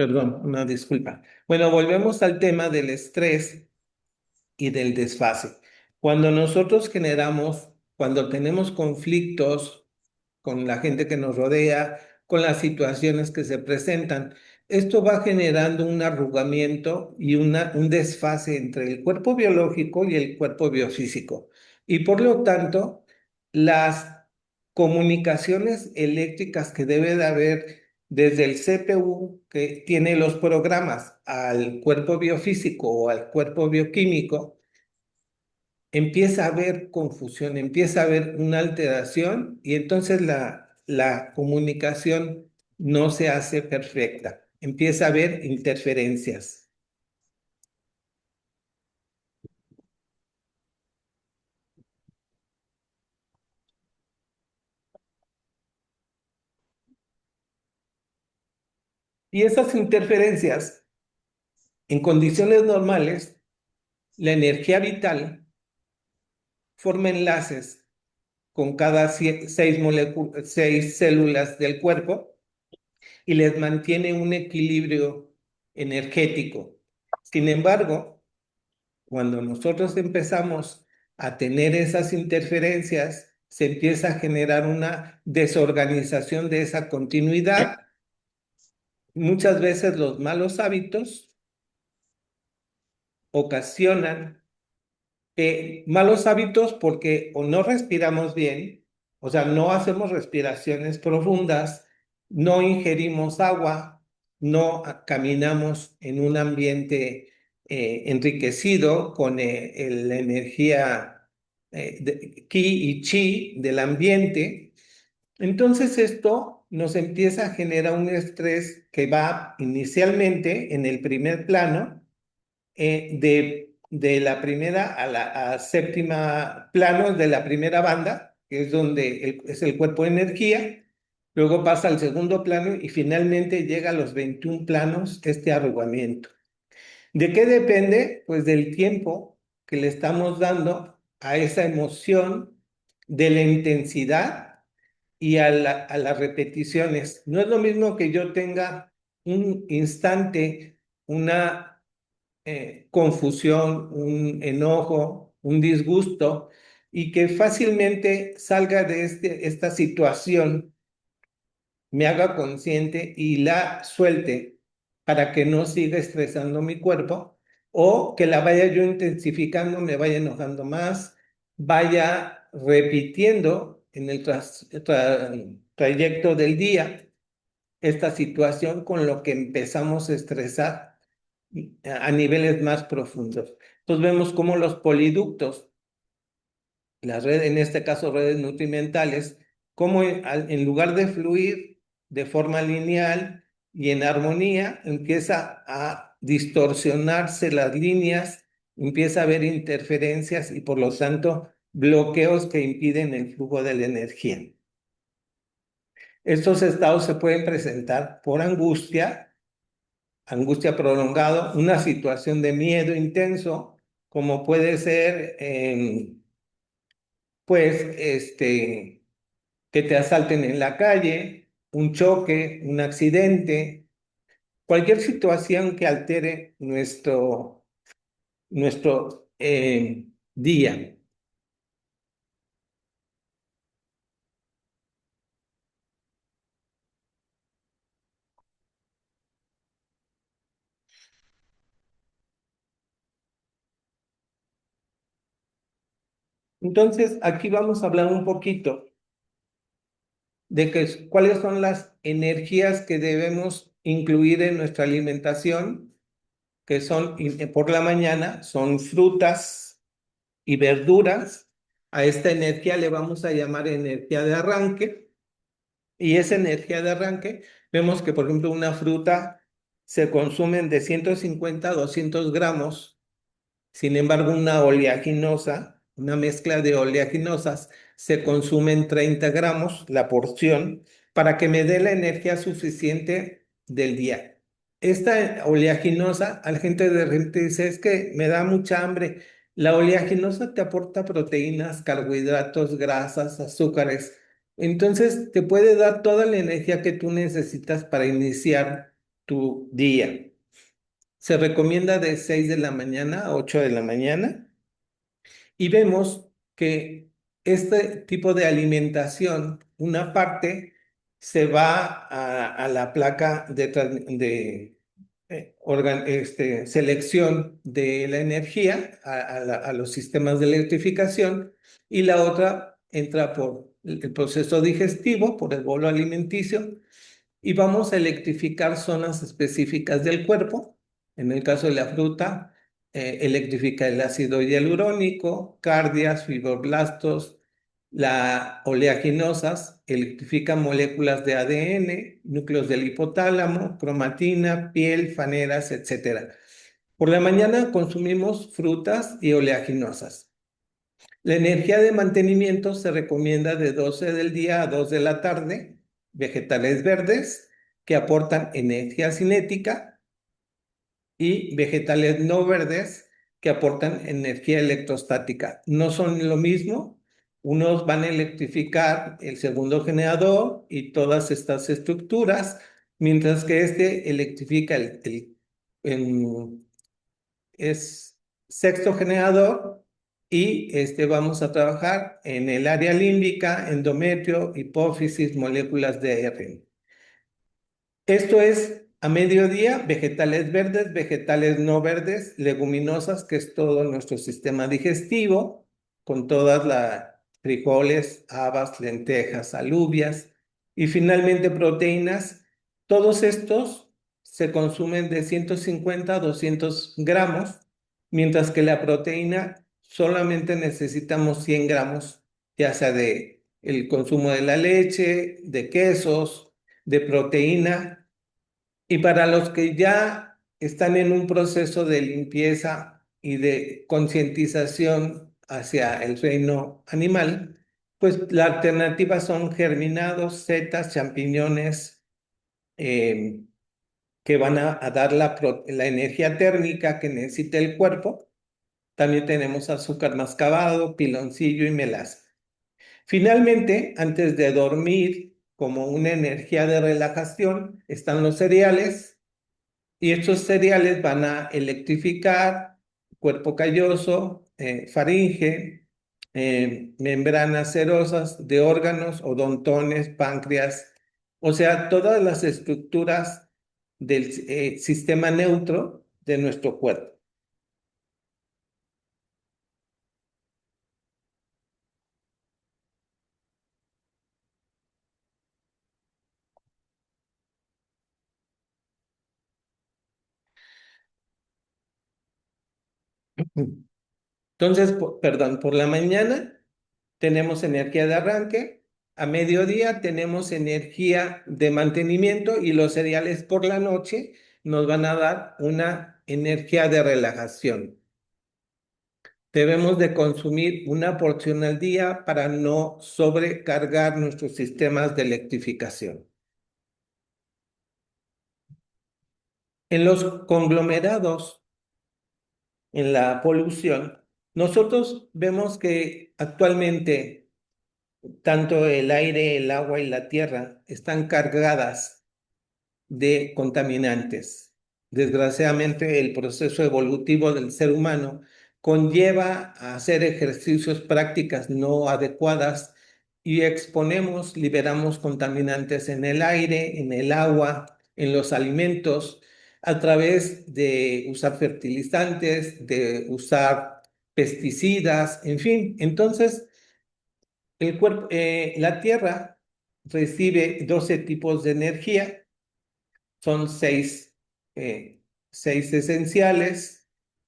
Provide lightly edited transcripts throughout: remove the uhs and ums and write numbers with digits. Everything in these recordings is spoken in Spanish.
Perdón, una disculpa. Bueno, volvemos al tema del estrés y del desfase. Cuando nosotros generamos, cuando tenemos conflictos con la gente que nos rodea, con las situaciones que se presentan, esto va generando un arrugamiento y un desfase entre el cuerpo biológico y el cuerpo biofísico. Y por lo tanto, las comunicaciones eléctricas que debe de haber desde el CPU que tiene los programas al cuerpo biofísico o al cuerpo bioquímico, empieza a haber confusión, empieza a haber una alteración y entonces la comunicación no se hace perfecta, empieza a haber interferencias. Y esas interferencias, en condiciones normales, la energía vital forma enlaces con cada seis células del cuerpo y les mantiene un equilibrio energético. Sin embargo, cuando nosotros empezamos a tener esas interferencias, se empieza a generar una desorganización de esa continuidad. Muchas veces los malos hábitos ocasionan malos hábitos porque o no respiramos bien, o sea, no hacemos respiraciones profundas, no ingerimos agua, no caminamos en un ambiente enriquecido con la energía ki y chi del ambiente. Entonces esto nos empieza a generar un estrés que va inicialmente en el primer plano de la primera a la séptima plano de la primera banda, que es donde es el cuerpo de energía, luego pasa al segundo plano y finalmente llega a los 21 planos este arrugamiento. ¿De qué depende? Pues del tiempo que le estamos dando a esa emoción, de la intensidad y a las repeticiones. No es lo mismo que yo tenga un instante, una confusión, un enojo, un disgusto, y que fácilmente salga de esta situación, me haga consciente y la suelte para que no siga estresando mi cuerpo, o que la vaya yo intensificando, me vaya enojando más, vaya repitiendo en el trayecto del día esta situación con lo que empezamos a estresar a niveles más profundos. Entonces vemos cómo los poliductos, las redes, en este caso redes nutrimentales, como en lugar de fluir de forma lineal y en armonía, empieza a distorsionarse las líneas, empieza a haber interferencias y por lo tanto bloqueos que impiden el flujo de la energía. Estos estados se pueden presentar por angustia prolongada, una situación de miedo intenso, como puede ser, pues, que te asalten en la calle, un choque, un accidente, cualquier situación que altere nuestro día. Entonces, aquí vamos a hablar un poquito de cuáles son las energías que debemos incluir en nuestra alimentación, que son por la mañana, son frutas y verduras. A esta energía le vamos a llamar energía de arranque. Y esa energía de arranque, vemos que, por ejemplo, una fruta se consumen de 150 a 200 gramos. Sin embargo, una oleaginosa, una mezcla de oleaginosas, se consumen 30 gramos la porción para que me dé la energía suficiente del día. Esta oleaginosa, la gente de repente dice, es que me da mucha hambre. La oleaginosa te aporta proteínas, carbohidratos, grasas, azúcares. Entonces te puede dar toda la energía que tú necesitas para iniciar. tu día. Se recomienda de 6 de la mañana a 8 de la mañana y vemos que este tipo de alimentación, una parte se va a la placa de selección de la energía a los sistemas de electrificación y la otra entra por el proceso digestivo, por el bolo alimenticio y vamos a electrificar zonas específicas del cuerpo. En el caso de la fruta, electrifica el ácido hialurónico, cardias, fibroblastos, la oleaginosas, electrifica moléculas de ADN, núcleos del hipotálamo, cromatina, piel, faneras, etcétera. Por la mañana consumimos frutas y oleaginosas. La energía de mantenimiento se recomienda de 12 del día a 2 de la tarde, vegetales verdes que aportan energía cinética y vegetales no verdes que aportan energía electrostática. No son lo mismo, unos van a electrificar el segundo generador y todas estas estructuras, mientras que este electrifica el es sexto generador y vamos a trabajar en el área límbica, endometrio, hipófisis, moléculas de ARN. Esto es a mediodía, vegetales verdes, vegetales no verdes, leguminosas, que es todo nuestro sistema digestivo, con todas las frijoles, habas, lentejas, alubias, y finalmente proteínas. Todos estos se consumen de 150 a 200 gramos, mientras que la proteína solamente necesitamos 100 gramos, ya sea de el consumo de la leche, de quesos, de proteína. Y para los que ya están en un proceso de limpieza y de concientización hacia el reino animal, pues la alternativa son germinados, setas, champiñones, eh, que van a dar la energía térmica que necesita el cuerpo. También tenemos azúcar mascabado, piloncillo y melaza. Finalmente, antes de dormir, como una energía de relajación, están los cereales y estos cereales van a electrificar cuerpo calloso, faringe, membranas serosas de órganos, odontones, páncreas, o sea, todas las estructuras del sistema neutro de nuestro cuerpo. Entonces, perdón, por la mañana tenemos energía de arranque, a mediodía tenemos energía de mantenimiento y los cereales por la noche nos van a dar una energía de relajación. Debemos de consumir una porción al día para no sobrecargar nuestros sistemas de electrificación. En los conglomerados, en la polución, nosotros vemos que actualmente tanto el aire, el agua y la tierra están cargadas de contaminantes. Desgraciadamente, el proceso evolutivo del ser humano conlleva a hacer ejercicios, prácticas no adecuadas y exponemos, liberamos contaminantes en el aire, en el agua, en los alimentos, a través de usar fertilizantes, de usar pesticidas, en fin. Entonces, la Tierra recibe 12 tipos de energía, son eh, seis esenciales,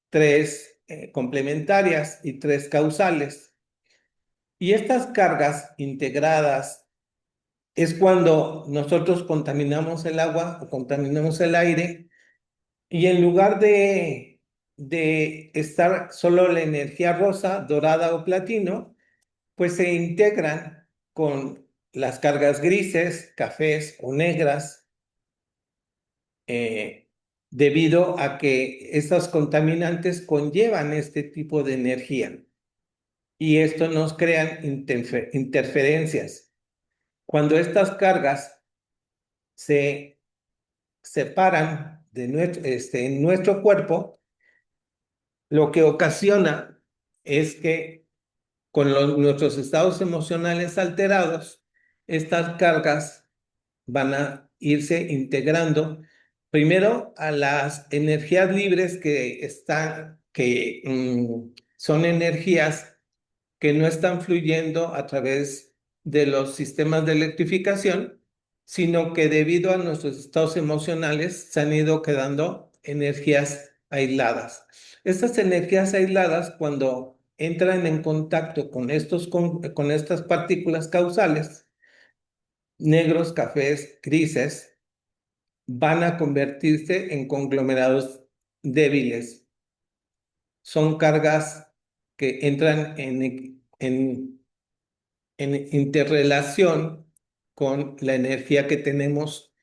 tres complementarias y tres causales. Y estas cargas integradas es cuando nosotros contaminamos el agua o contaminamos el aire y en lugar de estar solo la energía rosa, dorada o platino, pues se integran con las cargas grises, cafés o negras, eh, debido a que estos contaminantes conllevan este tipo de energía y esto nos crean interferencias. Cuando estas cargas se separan en nuestro cuerpo, lo que ocasiona es que con nuestros estados emocionales alterados, estas cargas van a irse integrando primero a las energías libres que son energías que no están fluyendo a través de los sistemas de electrificación, sino que debido a nuestros estados emocionales se han ido quedando energías aisladas. Estas energías aisladas, cuando entran en contacto con estas partículas causales, negros, cafés, grises, van a convertirse en conglomerados débiles. Son cargas que entran en interrelación con la energía que tenemos,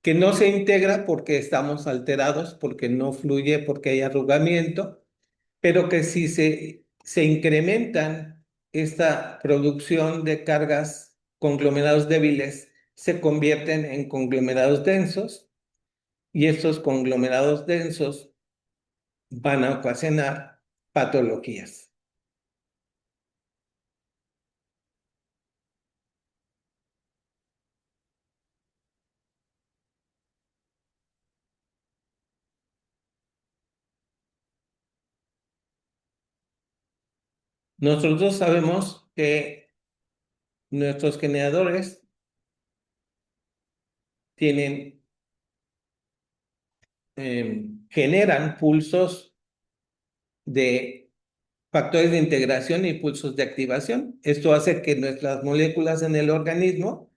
que no se integra porque estamos alterados, porque no fluye, porque hay arrugamiento, pero que si se incrementan esta producción de cargas, conglomerados débiles se convierten en conglomerados densos, y estos conglomerados densos van a ocasionar patologías. Nosotros sabemos que nuestros generadores tienen, generan pulsos de factores de integración y pulsos de activación. Esto hace que nuestras moléculas en el organismo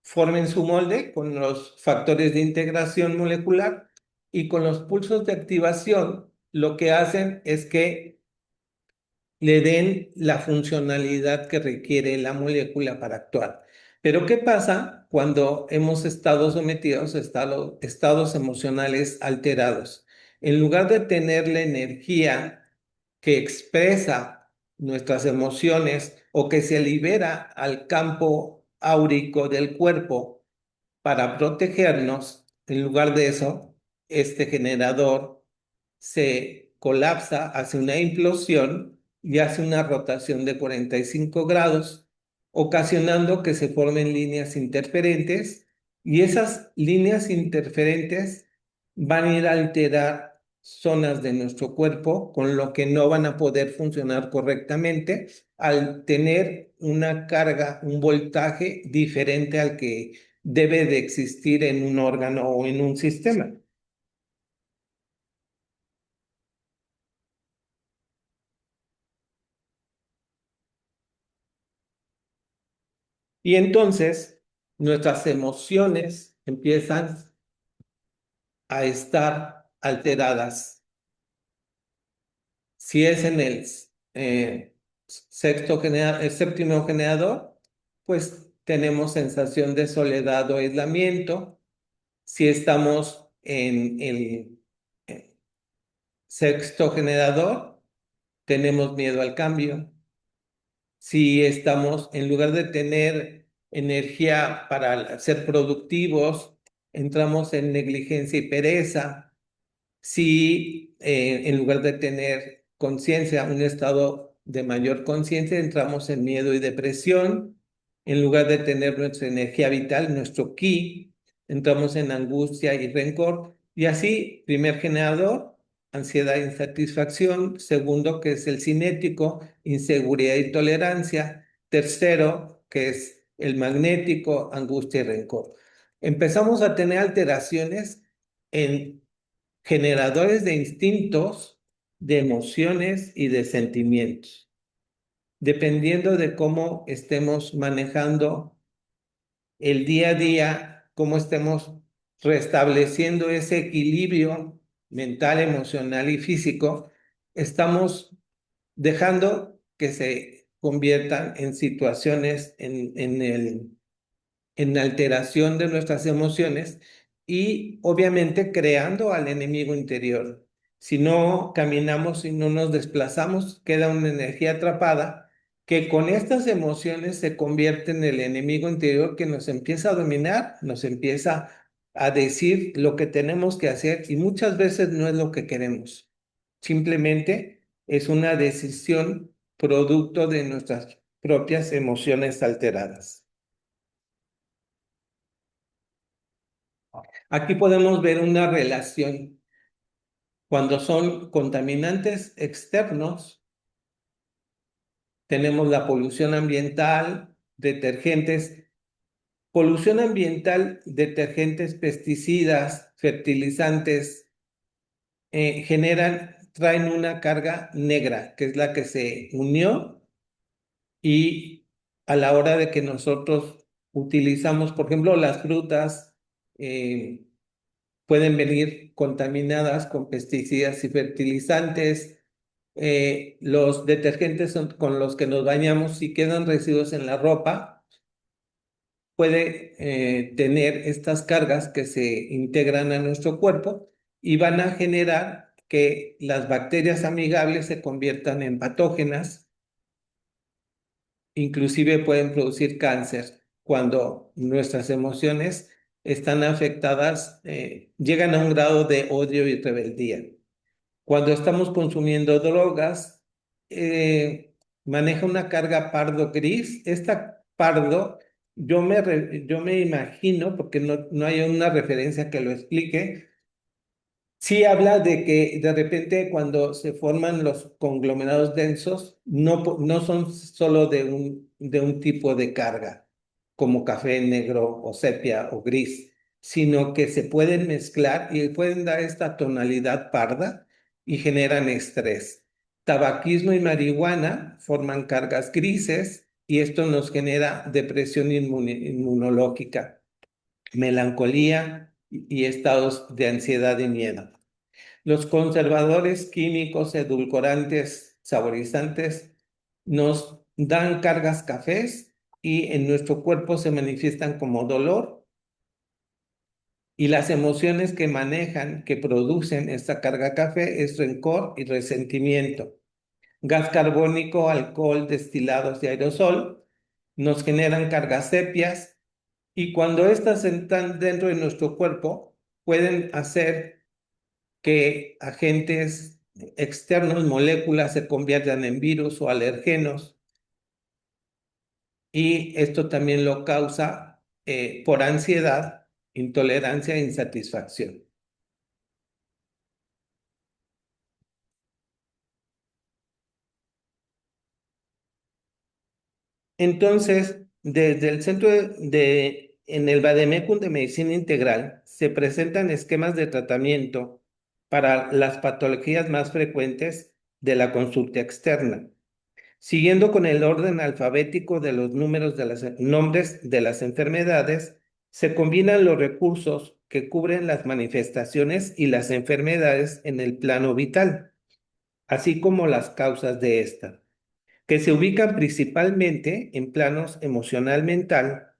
formen su molde con los factores de integración molecular, y con los pulsos de activación lo que hacen es que le den la funcionalidad que requiere la molécula para actuar. Pero ¿qué pasa cuando hemos estado sometidos a estados emocionales alterados? En lugar de tener la energía que expresa nuestras emociones o que se libera al campo áurico del cuerpo para protegernos, en lugar de eso, este generador se colapsa, hace una implosión y hace una rotación de 45 grados, ocasionando que se formen líneas interferentes, y esas líneas interferentes van a ir a alterar zonas de nuestro cuerpo, con lo que no van a poder funcionar correctamente al tener una carga, un voltaje diferente al que debe de existir en un órgano o en un sistema. Y entonces nuestras emociones empiezan a estar alteradas. Si es en el séptimo generador, pues tenemos sensación de soledad o aislamiento. Si estamos en el eh, sexto generador, tenemos miedo al cambio. Si estamos, en lugar de tener energía para ser productivos, entramos en negligencia y pereza. Si en lugar de tener conciencia, un estado de mayor conciencia, entramos en miedo y depresión. En lugar de tener nuestra energía vital, nuestro ki, entramos en angustia y rencor. Y así, primer generador, ansiedad e insatisfacción. Segundo, que es el cinético, inseguridad y tolerancia. Tercero, que es el magnético, angustia y rencor. Empezamos a tener alteraciones en generadores de instintos, de emociones y de sentimientos, dependiendo de cómo estemos manejando el día a día, cómo estemos restableciendo ese equilibrio mental, emocional y físico. Estamos dejando que se conviertan en situaciones en alteración de nuestras emociones, y obviamente creando al enemigo interior. Si no caminamos, si no nos desplazamos, queda una energía atrapada que con estas emociones se convierte en el enemigo interior, que nos empieza a dominar, nos empieza a decir lo que tenemos que hacer y muchas veces no es lo que queremos. Simplemente es una decisión producto de nuestras propias emociones alteradas. Aquí podemos ver una relación. Cuando son contaminantes externos, tenemos la polución ambiental, detergentes. Polución ambiental, detergentes, pesticidas, fertilizantes, traen una carga negra, que es la que se unió y a la hora de que nosotros utilizamos, por ejemplo, las frutas, eh, pueden venir contaminadas con pesticidas y fertilizantes. Los detergentes con los que nos bañamos, si quedan residuos en la ropa, puede tener estas cargas que se integran a nuestro cuerpo y van a generar que las bacterias amigables se conviertan en patógenas, inclusive pueden producir cáncer cuando nuestras emociones están afectadas, llegan a un grado de odio y rebeldía. Cuando estamos consumiendo drogas, eh, maneja una carga pardo gris. Esta pardo, yo me imagino, porque no hay una referencia que lo explique, sí habla de que de repente cuando se forman los conglomerados densos, no son solo de un tipo de carga, como café negro o sepia o gris, sino que se pueden mezclar y pueden dar esta tonalidad parda y generan estrés. Tabaquismo y marihuana forman cargas grises y esto nos genera depresión inmunológica, melancolía y estados de ansiedad y miedo. Los conservadores químicos, edulcorantes, saborizantes nos dan cargas cafés y en nuestro cuerpo se manifiestan como dolor y las emociones que manejan, que producen esta carga café es rencor y resentimiento. Gas carbónico, alcohol, destilados y aerosol nos generan cargas sepias y cuando estas entran dentro de nuestro cuerpo pueden hacer que agentes externos, moléculas, se conviertan en virus o alergenos y esto también lo causa por ansiedad, intolerancia e insatisfacción. Entonces, desde el en el Vademecum de Medicina Integral, se presentan esquemas de tratamiento para las patologías más frecuentes de la consulta externa. Siguiendo con el orden alfabético de los números de los nombres de las enfermedades, se combinan los recursos que cubren las manifestaciones y las enfermedades en el plano vital, así como las causas de esta, que se ubican principalmente en planos emocional mental.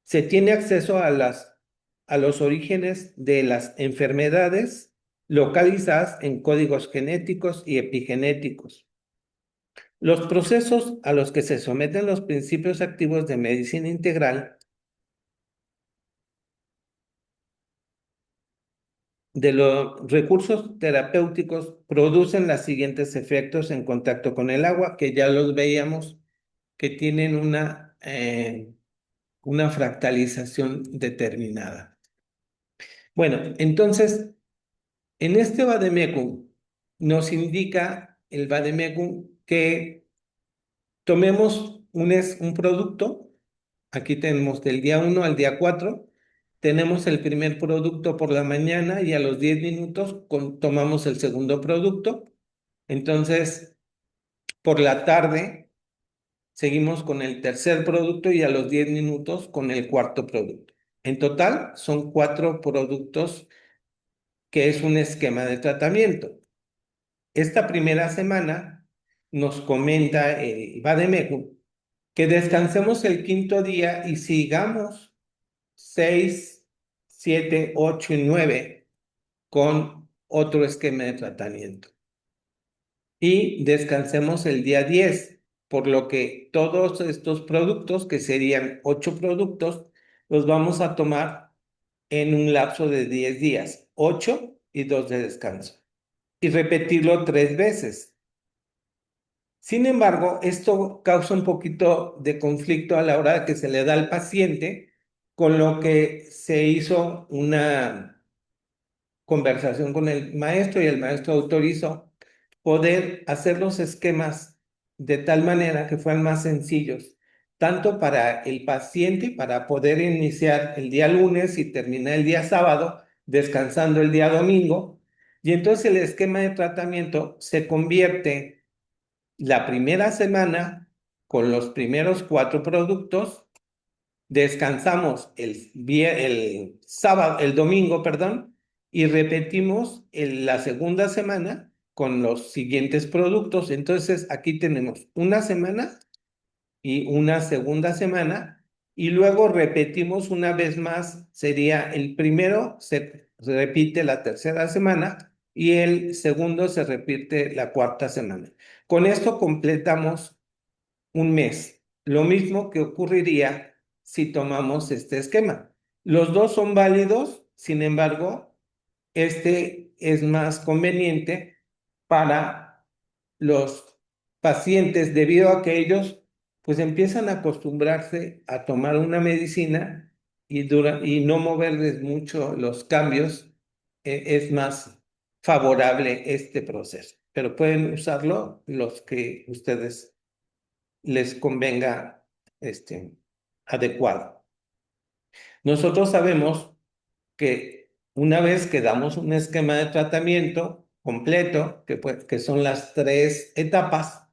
Se tiene acceso a los orígenes de las enfermedades localizadas en códigos genéticos y epigenéticos. Los procesos a los que se someten los principios activos de medicina integral de los recursos terapéuticos producen los siguientes efectos en contacto con el agua, que ya los veíamos, que tienen una fractalización determinada. Bueno, entonces, en este vademecum nos indica el vademecum que tomemos un producto. Aquí tenemos del día 1 al día 4. Tenemos el primer producto por la mañana y a los 10 minutos tomamos el segundo producto. Entonces, por la tarde seguimos con el tercer producto y a los 10 minutos con el cuarto producto. En total son 4 productos que es un esquema de tratamiento. Esta primera semana nos comenta el Vademecum que descansemos el quinto día y sigamos 6, 7, 8 y 9 con otro esquema de tratamiento. Y descansemos el día 10, por lo que todos estos productos, que serían 8 productos, los vamos a tomar en un lapso de 10 días, 8 y 2 de descanso, y repetirlo 3 veces. Sin embargo, esto causa un poquito de conflicto a la hora de que se le da al paciente, con lo que se hizo una conversación con el maestro y el maestro autorizó poder hacer los esquemas de tal manera que fueran más sencillos, tanto para el paciente, para poder iniciar el día lunes y terminar el día sábado, descansando el día domingo. Y entonces el esquema de tratamiento se convierte la primera semana con los primeros 4 productos. Descansamos el sábado, el domingo, perdón, y repetimos la segunda semana con los siguientes productos. Entonces, aquí tenemos una semana y una segunda semana, y luego repetimos una vez más. Sería el primero, se repite la tercera semana, y el segundo se repite la cuarta semana. Con esto completamos un mes. Lo mismo que ocurriría si tomamos este esquema. Los dos son válidos, sin embargo, este es más conveniente para los pacientes debido a que ellos pues empiezan a acostumbrarse a tomar una medicina y no moverles mucho los cambios. Es más favorable este proceso, pero pueden usarlo los que ustedes les convenga adecuado. Nosotros sabemos que una vez que damos un esquema de tratamiento completo, que son las 3 etapas,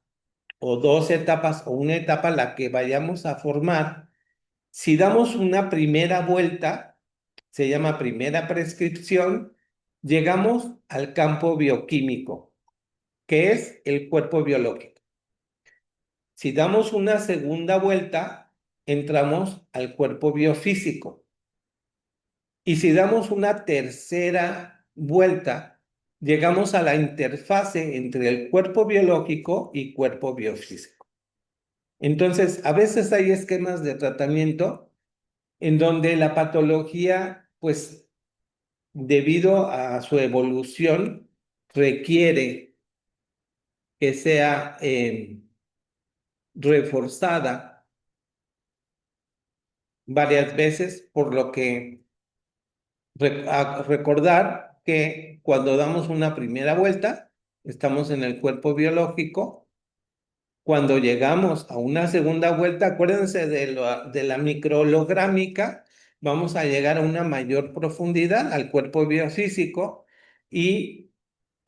o 2 etapas, o una etapa la que vayamos a formar, si damos una primera vuelta, se llama primera prescripción, llegamos al campo bioquímico, que es el cuerpo biológico. Si damos una segunda vuelta, entramos al cuerpo biofísico. Y si damos una tercera vuelta, llegamos a la interfase entre el cuerpo biológico y cuerpo biofísico. Entonces, a veces hay esquemas de tratamiento en donde la patología, pues, debido a su evolución, requiere que sea reforzada varias veces, por lo que recordar que cuando damos una primera vuelta, estamos en el cuerpo biológico. Cuando llegamos a una segunda vuelta, acuérdense de la microholográmica, vamos a llegar a una mayor profundidad al cuerpo biofísico, y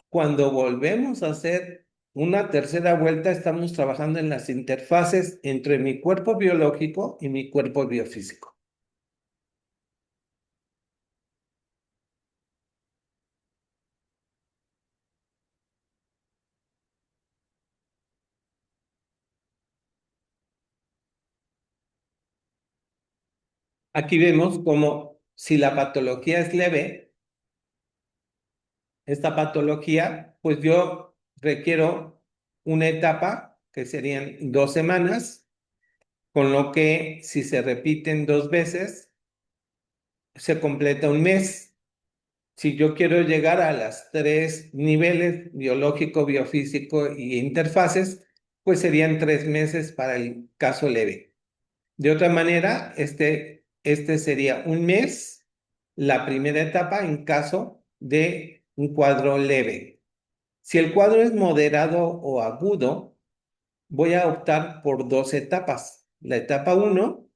cuando volvemos a hacer una tercera vuelta, estamos trabajando en las interfaces entre mi cuerpo biológico y mi cuerpo biofísico. Aquí vemos como si la patología es leve, esta patología, pues yo requiero una etapa que serían 2 semanas, con lo que si se repiten 2 veces, se completa un mes. Si yo quiero llegar a las 3 niveles, biológico, biofísico y interfaces, pues serían 3 meses para el caso leve. De otra manera, este sería un mes, la primera etapa en caso de un cuadro leve. Si el cuadro es moderado o agudo, voy a optar por 2 etapas. La etapa 1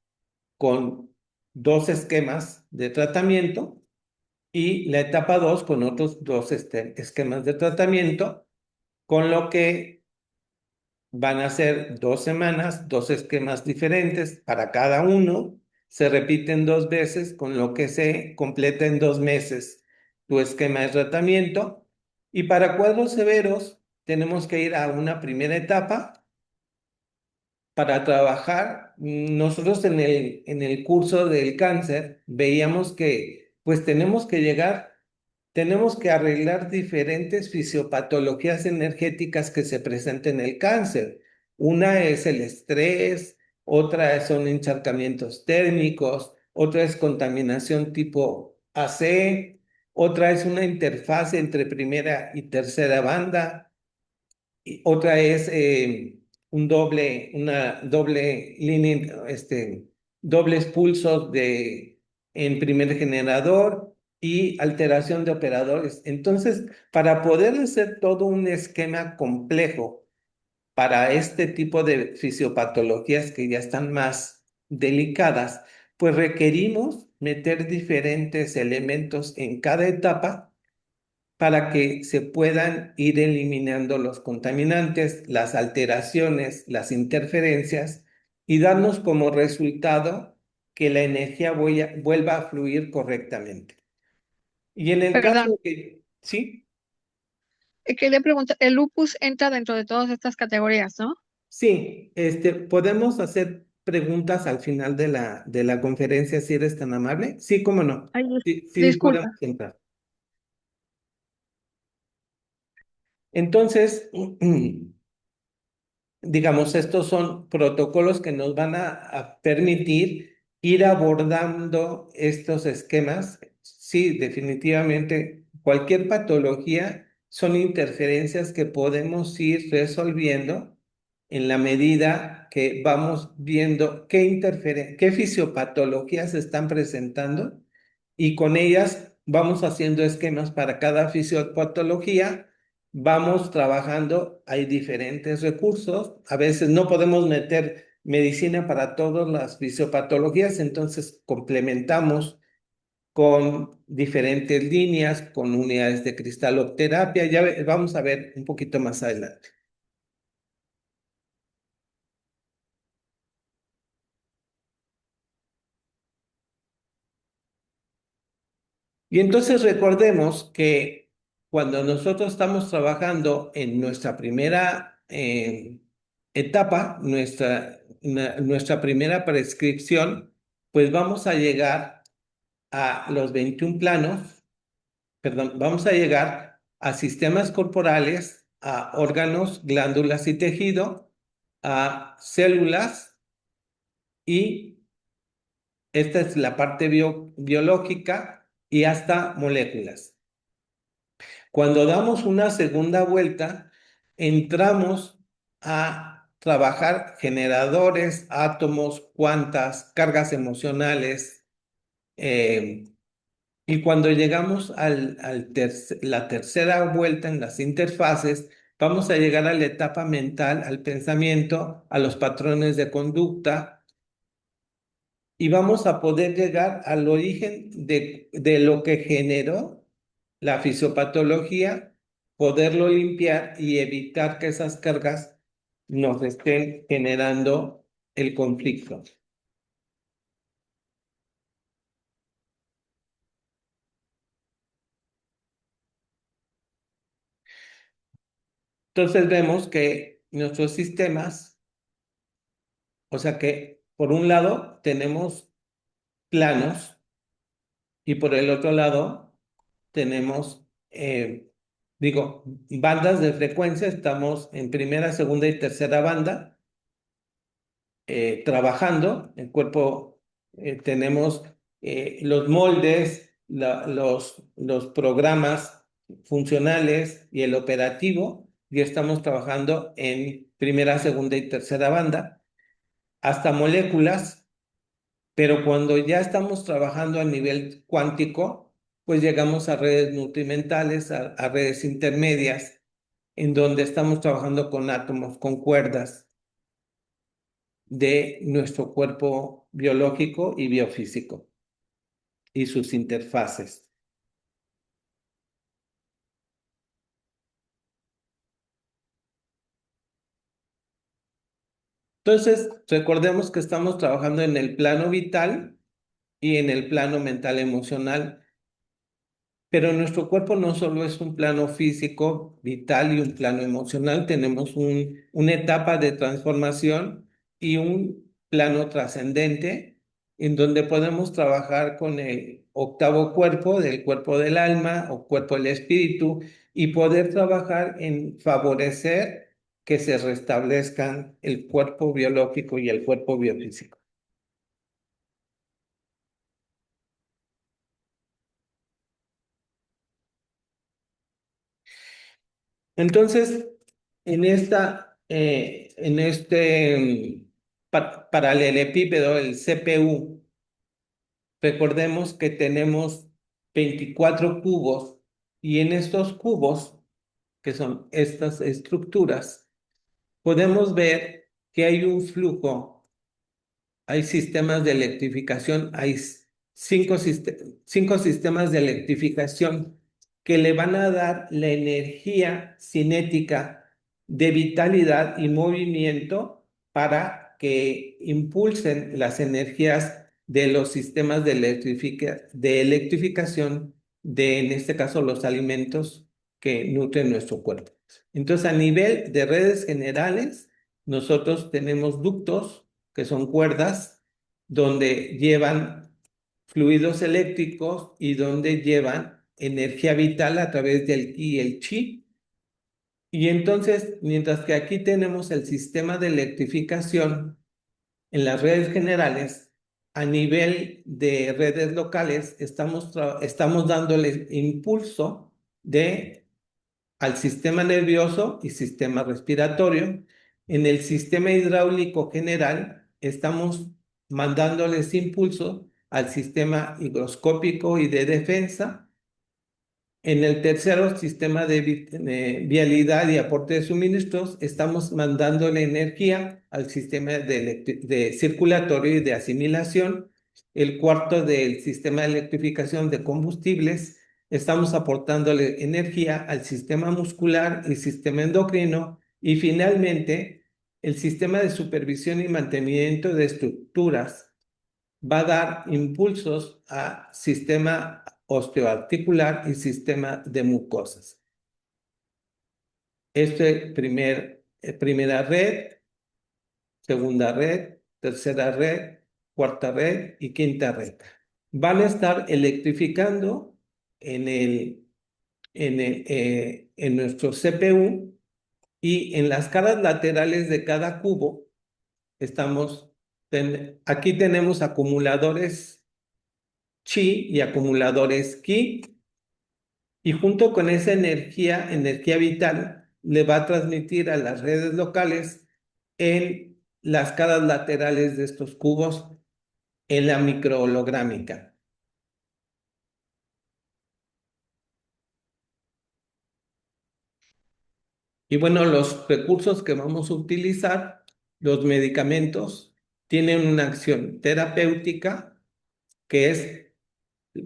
con 2 esquemas de tratamiento, y la etapa 2 con otros 2 esquemas de tratamiento, con lo que van a ser 2 semanas, 2 esquemas diferentes para cada uno. Se repiten 2 veces, con lo que se completa en 2 meses tu esquema de tratamiento. Y para cuadros severos, tenemos que ir a una primera etapa para trabajar. Nosotros en el curso del cáncer veíamos que pues tenemos que arreglar diferentes fisiopatologías energéticas que se presentan en el cáncer. Una es el estrés, otra son encharcamientos térmicos, otra es contaminación tipo AC, otra es una interfaz entre primera y tercera banda, y otra es una doble línea, dobles pulsos en primer generador y alteración de operadores. Entonces, para poder hacer todo un esquema complejo para este tipo de fisiopatologías que ya están más delicadas, pues requerimos meter diferentes elementos en cada etapa para que se puedan ir eliminando los contaminantes, las alteraciones, las interferencias y darnos como resultado que la energía vuelva a fluir correctamente. Y en el caso Perdón, de que, sí, quería preguntar, el lupus entra dentro de todas estas categorías, ¿no? sí, podemos hacer preguntas al final de la conferencia si eres tan amable. Sí, cómo no. Ay, Sí, sí, podemos disculpa. entrar. Entonces, digamos, estos son protocolos que nos van a permitir ir abordando estos esquemas. Sí, definitivamente, cualquier patología son interferencias que podemos ir resolviendo en la medida que vamos viendo qué fisiopatologías se están presentando y con ellas vamos haciendo esquemas para cada fisiopatología. Vamos trabajando, hay diferentes recursos, a veces no podemos meter medicina para todas las fisiopatologías, entonces complementamos con diferentes líneas, con unidades de cristalopterapia, vamos a ver un poquito más adelante. Y entonces recordemos que cuando nosotros estamos trabajando en nuestra primera etapa, nuestra primera prescripción, pues vamos a llegar a los 21 planos, perdón, vamos a llegar a sistemas corporales, a órganos, glándulas y tejido, a células y esta es la parte biológica y hasta moléculas. Cuando damos una segunda vuelta, entramos a trabajar generadores, átomos, cuantas, cargas emocionales, eh, y cuando llegamos la tercera vuelta en las interfaces, vamos a llegar a la etapa mental, al pensamiento, a los patrones de conducta y vamos a poder llegar al origen de lo que generó la fisiopatología, poderlo limpiar y evitar que esas cargas nos estén generando el conflicto. Entonces vemos que nuestros sistemas, o sea que por un lado tenemos planos y por el otro lado tenemos, bandas de frecuencia, estamos en primera, segunda y tercera banda trabajando, el cuerpo tenemos los moldes, los programas funcionales y el operativo, y estamos trabajando en primera, segunda y tercera banda, hasta moléculas, pero cuando ya estamos trabajando a nivel cuántico, pues llegamos a redes nutrimentales, a redes intermedias, en donde estamos trabajando con átomos, con cuerdas de nuestro cuerpo biológico y biofísico y sus interfaces. Entonces, recordemos que estamos trabajando en el plano vital y en el plano mental emocional. Pero nuestro cuerpo no solo es un plano físico, vital y un plano emocional, tenemos una etapa de transformación y un plano trascendente en donde podemos trabajar con el octavo cuerpo, del cuerpo del alma o cuerpo del espíritu, y poder trabajar en favorecer que se restablezcan el cuerpo biológico y el cuerpo biofísico. Entonces, en este paralelepípedo, el CPU, recordemos que tenemos 24 cubos y en estos cubos, que son estas estructuras, podemos ver que hay un flujo, hay sistemas de electrificación, hay cinco sistemas de electrificación que le van a dar la energía cinética de vitalidad y movimiento para que impulsen las energías de los sistemas de electrificación de, en este caso, los alimentos que nutren nuestro cuerpo. Entonces, a nivel de redes generales, nosotros tenemos ductos, que son cuerdas, donde llevan fluidos eléctricos y donde llevan energía vital a través del ki y el chi. Y entonces, mientras que aquí tenemos el sistema de electrificación en las redes generales, a nivel de redes locales, estamos dándole impulso al sistema nervioso y sistema respiratorio. En el sistema hidráulico general, estamos mandándoles impulso al sistema higroscópico y de defensa. En el tercero, sistema de vialidad y aporte de suministros, estamos mandándole energía al sistema de circulatorio y de asimilación. El cuarto, del sistema de electrificación de combustibles, estamos aportándole energía al sistema muscular y sistema endocrino. Y finalmente, el sistema de supervisión y mantenimiento de estructuras va a dar impulsos a sistema osteoarticular y sistema de mucosas. Primera red, segunda red, tercera red, cuarta red y quinta red. Van a estar electrificando en nuestro CPU, y en las caras laterales de cada cubo aquí tenemos acumuladores chi y acumuladores ki, y junto con esa energía vital, le va a transmitir a las redes locales en las caras laterales de estos cubos en la microholográmica. Y bueno, los recursos que vamos a utilizar, los medicamentos, tienen una acción terapéutica, que es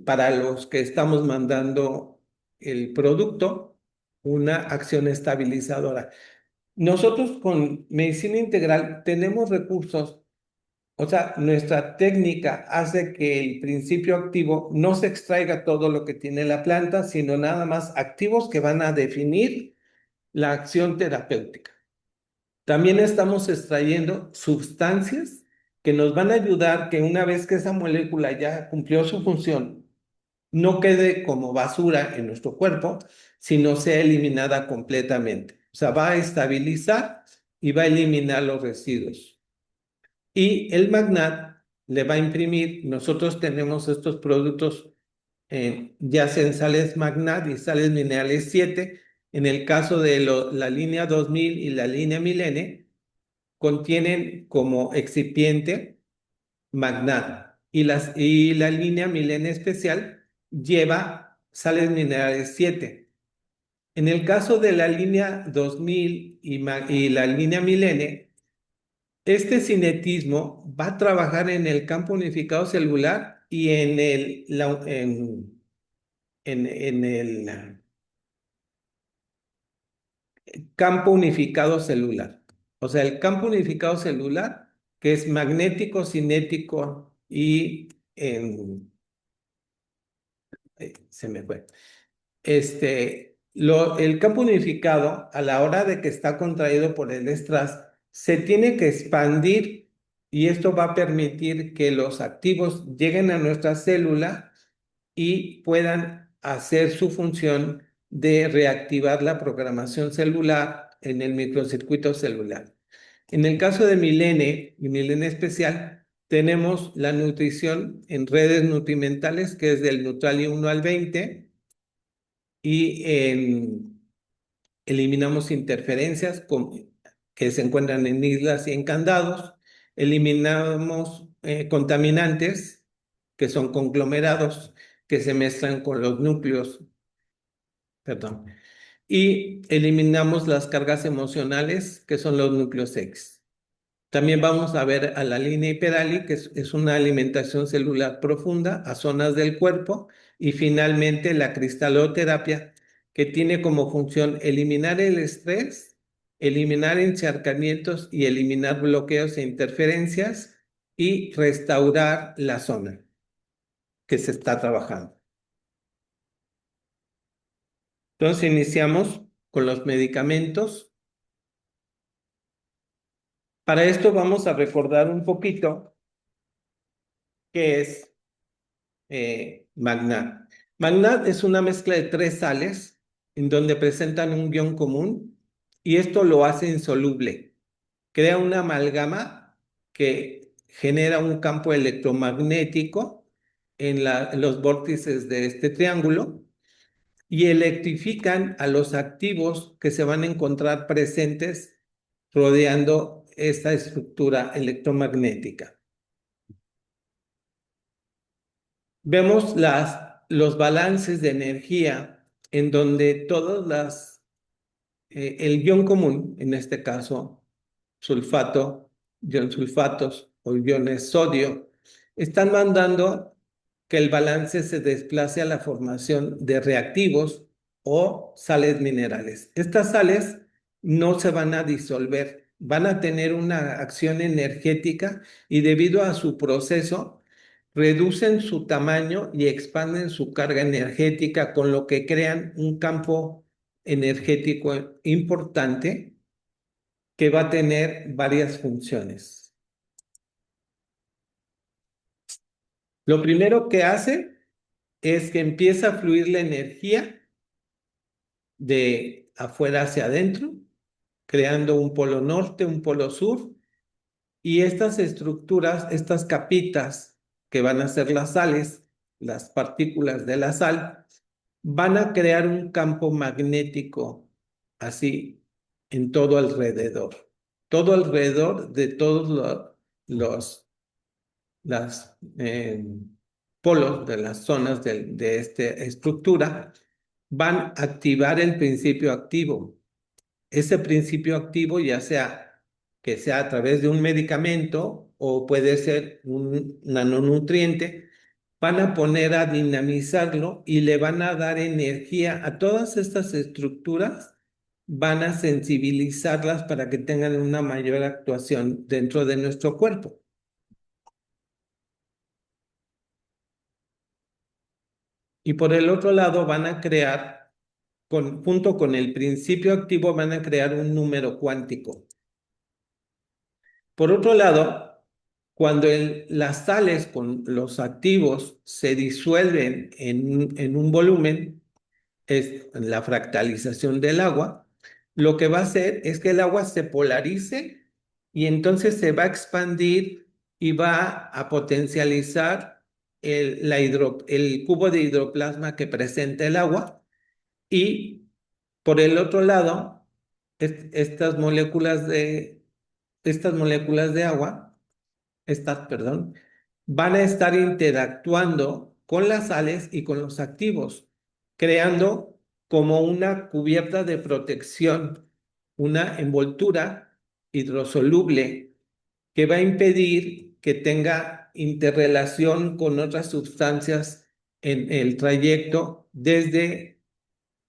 para los que estamos mandando el producto, una acción estabilizadora. Nosotros con medicina integral tenemos recursos, o sea, nuestra técnica hace que el principio activo no se extraiga todo lo que tiene la planta, sino nada más activos que van a definir la acción terapéutica. También estamos extrayendo sustancias que nos van a ayudar que una vez que esa molécula ya cumplió su función, no quede como basura en nuestro cuerpo, sino sea eliminada completamente. O sea, va a estabilizar y va a eliminar los residuos. Y el Magnat le va a imprimir. Nosotros tenemos estos productos, ya sea en sales Magnat y sales minerales 7. En el caso de la línea 2000 y la línea Milene, contienen como excipiente Magnat. Y la línea Milene especial lleva sales minerales 7. En el caso de la línea 2000 y la línea Milene, este cinetismo va a trabajar en el campo unificado celular y en el campo unificado celular. O sea, el campo unificado celular, que es magnético, cinético y se me fue. El campo unificado, a la hora de que está contraído por el estrés, se tiene que expandir, y esto va a permitir que los activos lleguen a nuestra célula y puedan hacer su función de reactivar la programación celular en el microcircuito celular. En el caso de Milene y Milene especial, tenemos la nutrición en redes nutrimentales, que es del Nutrali 1 al 20, y eliminamos interferencias que se encuentran en islas y en candados, eliminamos contaminantes que son conglomerados que se mezclan con los núcleos, perdón, y eliminamos las cargas emocionales que son los núcleos X. También vamos a ver a la línea Hiperali, que es una alimentación celular profunda a zonas del cuerpo, y finalmente la cristaloterapia, que tiene como función eliminar el estrés, eliminar encharcamientos y eliminar bloqueos e interferencias y restaurar la zona que se está trabajando. Entonces iniciamos con los medicamentos. Para esto vamos a recordar un poquito qué es Magnat. Magnat es una mezcla de 3 sales en donde presentan un ion común y esto lo hace insoluble. Crea una amalgama que genera un campo electromagnético en los vórtices de este triángulo y electrifican a los activos que se van a encontrar presentes rodeando esta estructura electromagnética. Vemos los balances de energía en donde el ion común, en este caso sulfato, ion sulfatos o iones sodio, están mandando que el balance se desplace a la formación de reactivos o sales minerales. Estas sales no se van a disolver, van a tener una acción energética y debido a su proceso reducen su tamaño y expanden su carga energética, con lo que crean un campo energético importante que va a tener varias funciones. Lo primero que hace es que empieza a fluir la energía de afuera hacia adentro, creando un polo norte, un polo sur, y estas estructuras, estas capitas que van a ser las sales, las partículas de la sal, van a crear un campo magnético así en todo alrededor de todos los las, polos de las zonas de esta estructura, van a activar el principio activo. Ese principio activo, ya sea que sea a través de un medicamento o puede ser un nanonutriente, van a poner a dinamizarlo y le van a dar energía a todas estas estructuras, van a sensibilizarlas para que tengan una mayor actuación dentro de nuestro cuerpo. Y por el otro lado van a crear, junto con el principio activo, van a crear un número cuántico. Por otro lado, cuando las sales con los activos se disuelven en un volumen, es la fractalización del agua, lo que va a hacer es que el agua se polarice y entonces se va a expandir y va a potencializar el cubo de hidroplasma que presenta el agua, y por el otro lado, estas moléculas de agua, perdón, van a estar interactuando con las sales y con los activos, creando como una cubierta de protección, una envoltura hidrosoluble que va a impedir que tenga interrelación con otras sustancias en el trayecto desde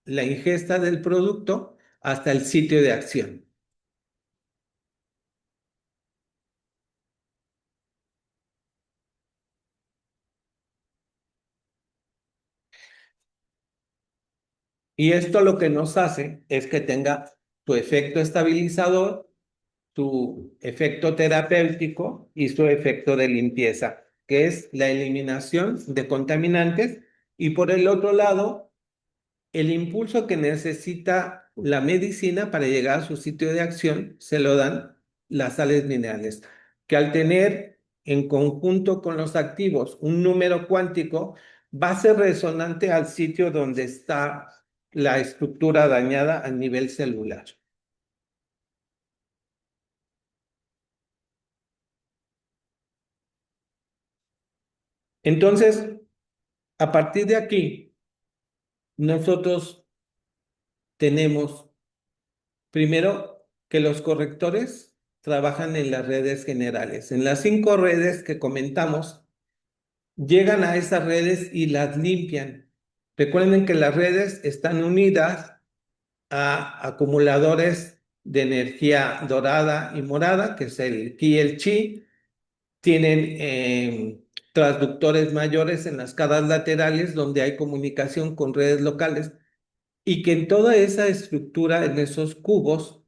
la ingesta del producto hasta el sitio de acción. Y esto lo que nos hace es que tenga su efecto estabilizador, su efecto terapéutico y su efecto de limpieza, que es la eliminación de contaminantes. Y por el otro lado, el impulso que necesita la medicina para llegar a su sitio de acción se lo dan las sales minerales, que al tener en conjunto con los activos un número cuántico, va a ser resonante al sitio donde está la estructura dañada a nivel celular. Entonces, a partir de aquí, nosotros tenemos primero que los correctores trabajan en las redes generales. En las 5 redes que comentamos, llegan a esas redes y las limpian. Recuerden que las redes están unidas a acumuladores de energía dorada y morada, que es el Ki y el Chi. Tienen transductores mayores en las caras laterales donde hay comunicación con redes locales y que en toda esa estructura, en esos cubos,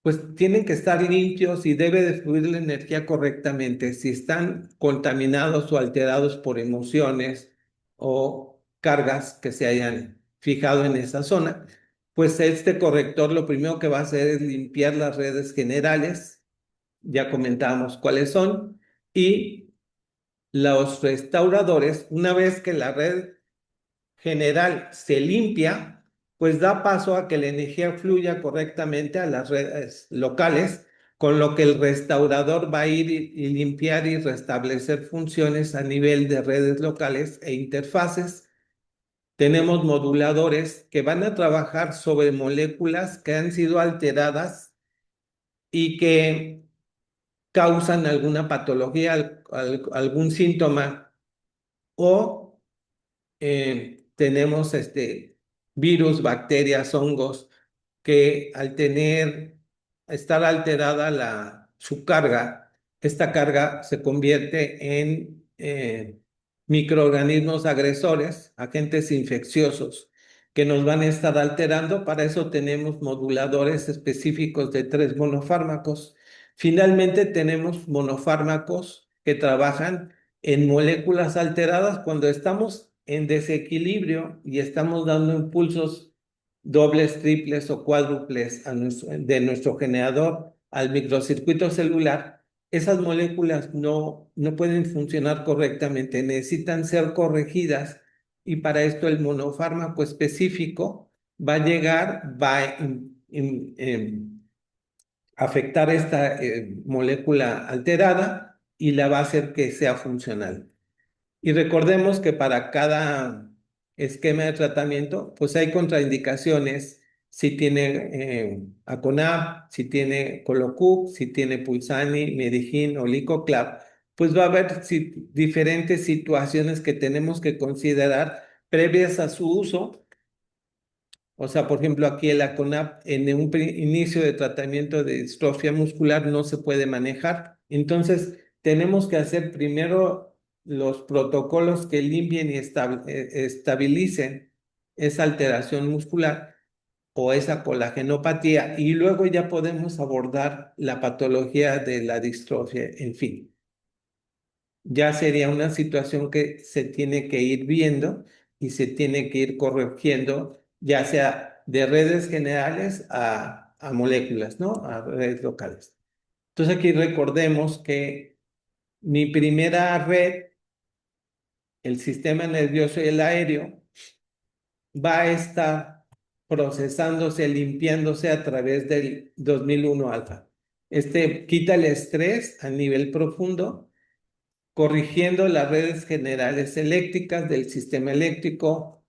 pues tienen que estar limpios y debe de fluir la energía correctamente. Si están contaminados o alterados por emociones o cargas que se hayan fijado en esa zona, pues este corrector lo primero que va a hacer es limpiar las redes generales, ya comentábamos cuáles son, y los restauradores, una vez que la red general se limpia, pues da paso a que la energía fluya correctamente a las redes locales, con lo que el restaurador va a ir y limpiar y restablecer funciones a nivel de redes locales e interfaces. Tenemos moduladores que van a trabajar sobre moléculas que han sido alteradas y que causan alguna patología, algún síntoma o tenemos virus, bacterias, hongos, que al estar alterada su carga, esta carga se convierte en microorganismos agresores, agentes infecciosos, que nos van a estar alterando. Para eso tenemos moduladores específicos de 3 monofármacos. Finalmente tenemos monofármacos que trabajan en moléculas alteradas cuando estamos en desequilibrio y estamos dando impulsos dobles, triples o cuádruples de nuestro generador al microcircuito celular. Esas moléculas no pueden funcionar correctamente, necesitan ser corregidas y para esto el monofármaco específico va a llegar, va a afectar esta molécula alterada y la va a hacer que sea funcional. Y recordemos que para cada esquema de tratamiento, pues hay contraindicaciones si tiene Aconab, si tiene Colocup, si tiene Pulsani, Medigin o Licoclav, pues va a haber diferentes situaciones que tenemos que considerar previas a su uso. O sea, por ejemplo, aquí el ACONAP en un inicio de tratamiento de distrofia muscular no se puede manejar. Entonces, tenemos que hacer primero los protocolos que limpien y estabilicen esa alteración muscular o esa colagenopatía y luego ya podemos abordar la patología de la distrofia, en fin. Ya sería una situación que se tiene que ir viendo y se tiene que ir corrigiendo, ya sea de redes generales a moléculas, ¿no? A redes locales. Entonces aquí recordemos que mi primera red, el sistema nervioso y el aéreo, va a estar procesándose, limpiándose a través del 2001 alfa. Quita el estrés a nivel profundo corrigiendo las redes generales eléctricas del sistema eléctrico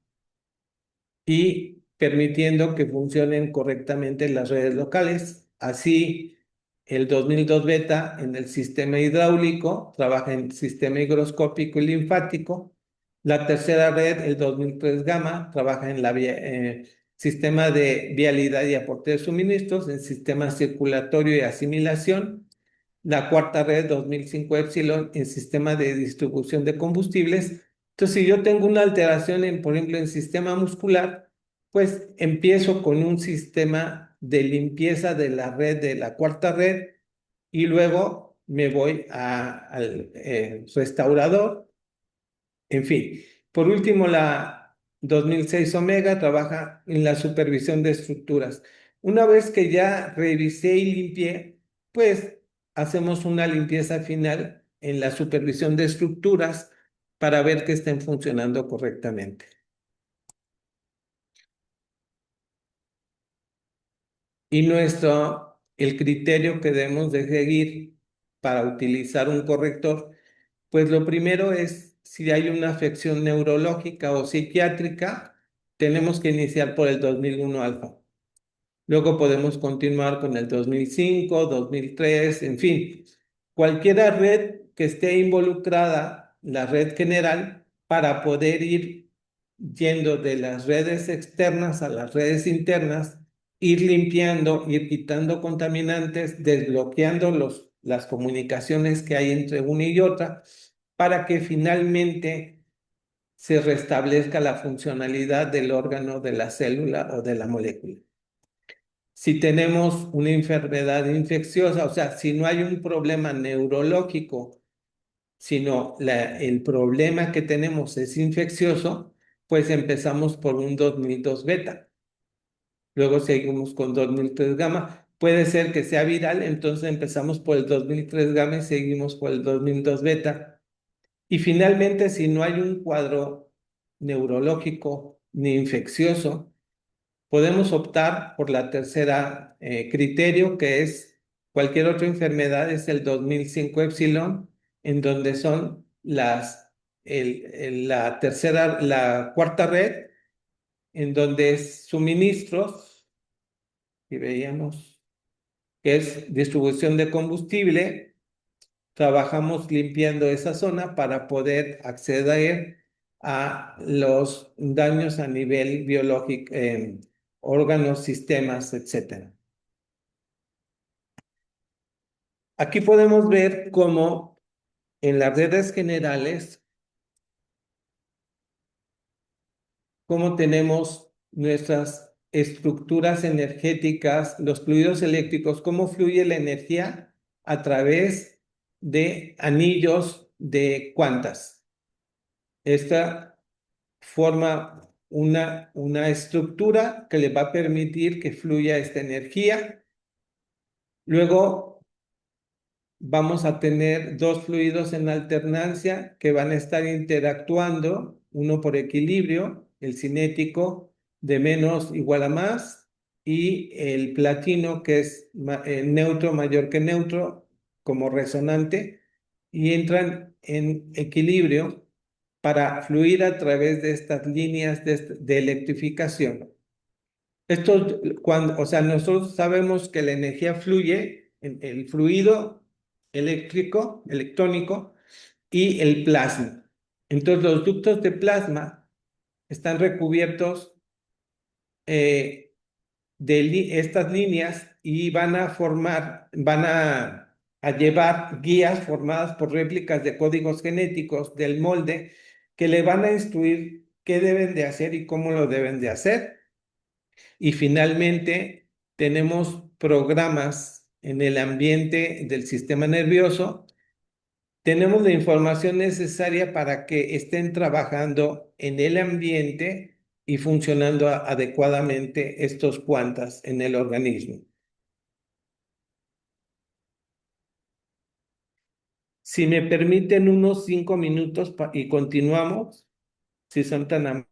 y permitiendo que funcionen correctamente las redes locales. Así, el 2002 beta en el sistema hidráulico trabaja en sistema higroscópico y linfático. La tercera red, el 2003 gamma, trabaja en sistema de vialidad y aporte de suministros, en sistema circulatorio y asimilación. La cuarta red 2005 Epsilon en sistema de distribución de combustibles. Entonces, si yo tengo una alteración por ejemplo, en sistema muscular, pues empiezo con un sistema de limpieza de la red de la cuarta red y luego me voy al restaurador. En fin, por último, la 2006 Omega trabaja en la supervisión de estructuras. Una vez que ya revisé y limpié, pues hacemos una limpieza final en la supervisión de estructuras para ver que estén funcionando correctamente. Y el criterio que debemos de seguir para utilizar un corrector, pues lo primero es si hay una afección neurológica o psiquiátrica, tenemos que iniciar por el 2001 alfa. Luego podemos continuar con el 2005, 2003, en fin, cualquier red que esté involucrada, la red general, para poder ir yendo de las redes externas a las redes internas, ir limpiando, ir quitando contaminantes, desbloqueando las comunicaciones que hay entre una y otra, para que finalmente se restablezca la funcionalidad del órgano, de la célula o de la molécula. Si tenemos una enfermedad infecciosa, o sea, si no hay un problema neurológico, sino el problema que tenemos es infeccioso, pues empezamos por un 2002 beta. Luego seguimos con 2003 gamma. Puede ser que sea viral, entonces empezamos por el 2003 gamma y seguimos por el 2002 beta. Y finalmente, si no hay un cuadro neurológico ni infeccioso, podemos optar por la tercera criterio, que es cualquier otra enfermedad, es el 2005 epsilon, en donde son la cuarta red, en donde es suministros, y veíamos que es distribución de combustible. Trabajamos limpiando esa zona para poder acceder a los daños a nivel biológico, órganos, sistemas, etcétera. Aquí podemos ver cómo en las redes generales, cómo tenemos nuestras estructuras energéticas, los fluidos eléctricos, cómo fluye la energía a través de anillos de cuantas. Esta forma una estructura que le va a permitir que fluya esta energía. Luego vamos a tener dos fluidos en alternancia que van a estar interactuando, uno por equilibrio, el cinético de menos igual a más, y el platino que es neutro mayor que neutro como resonante, y entran en equilibrio para fluir a través de estas líneas de electrificación. O sea, nosotros sabemos que la energía fluye en el fluido eléctrico, electrónico y el plasma. Entonces, los ductos de plasma están recubiertos eh, de estas líneas y van a llevar guías formadas por réplicas de códigos genéticos del molde que le van a instruir qué deben de hacer y cómo lo deben de hacer. Y finalmente, tenemos programas en el ambiente del sistema nervioso. Tenemos la información necesaria para que estén trabajando en el ambiente y funcionando adecuadamente estos cuantas en el organismo. Si me permiten unos 5 minutos y continuamos, si son tan amables.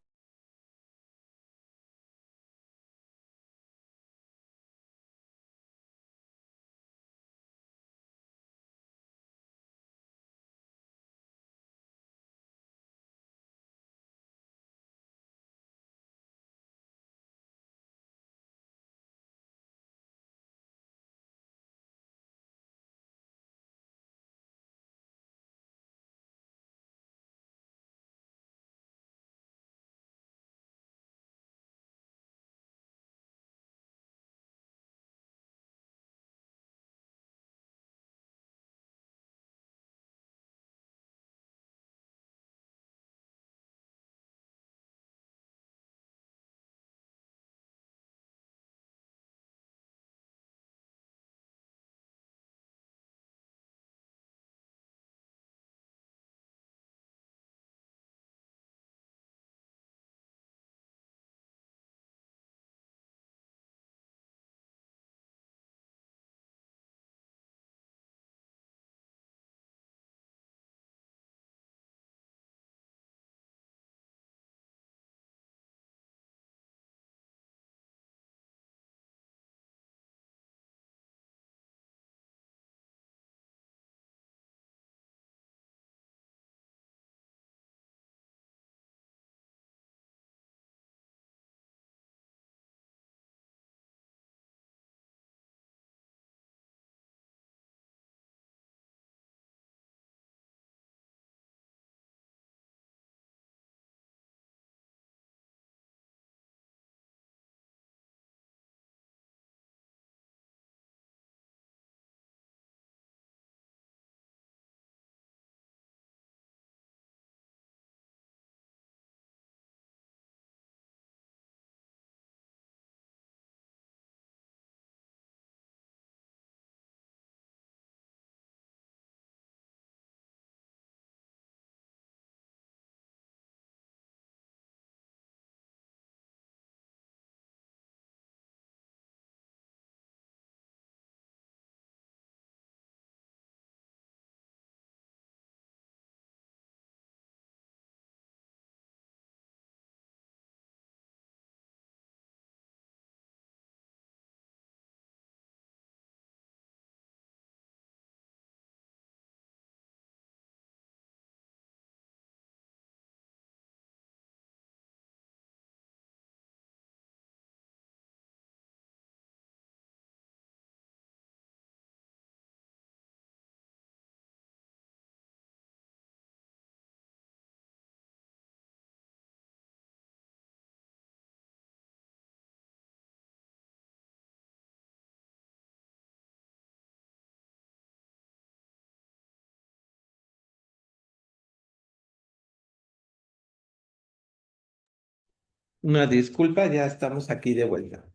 Una disculpa, ya estamos aquí de vuelta.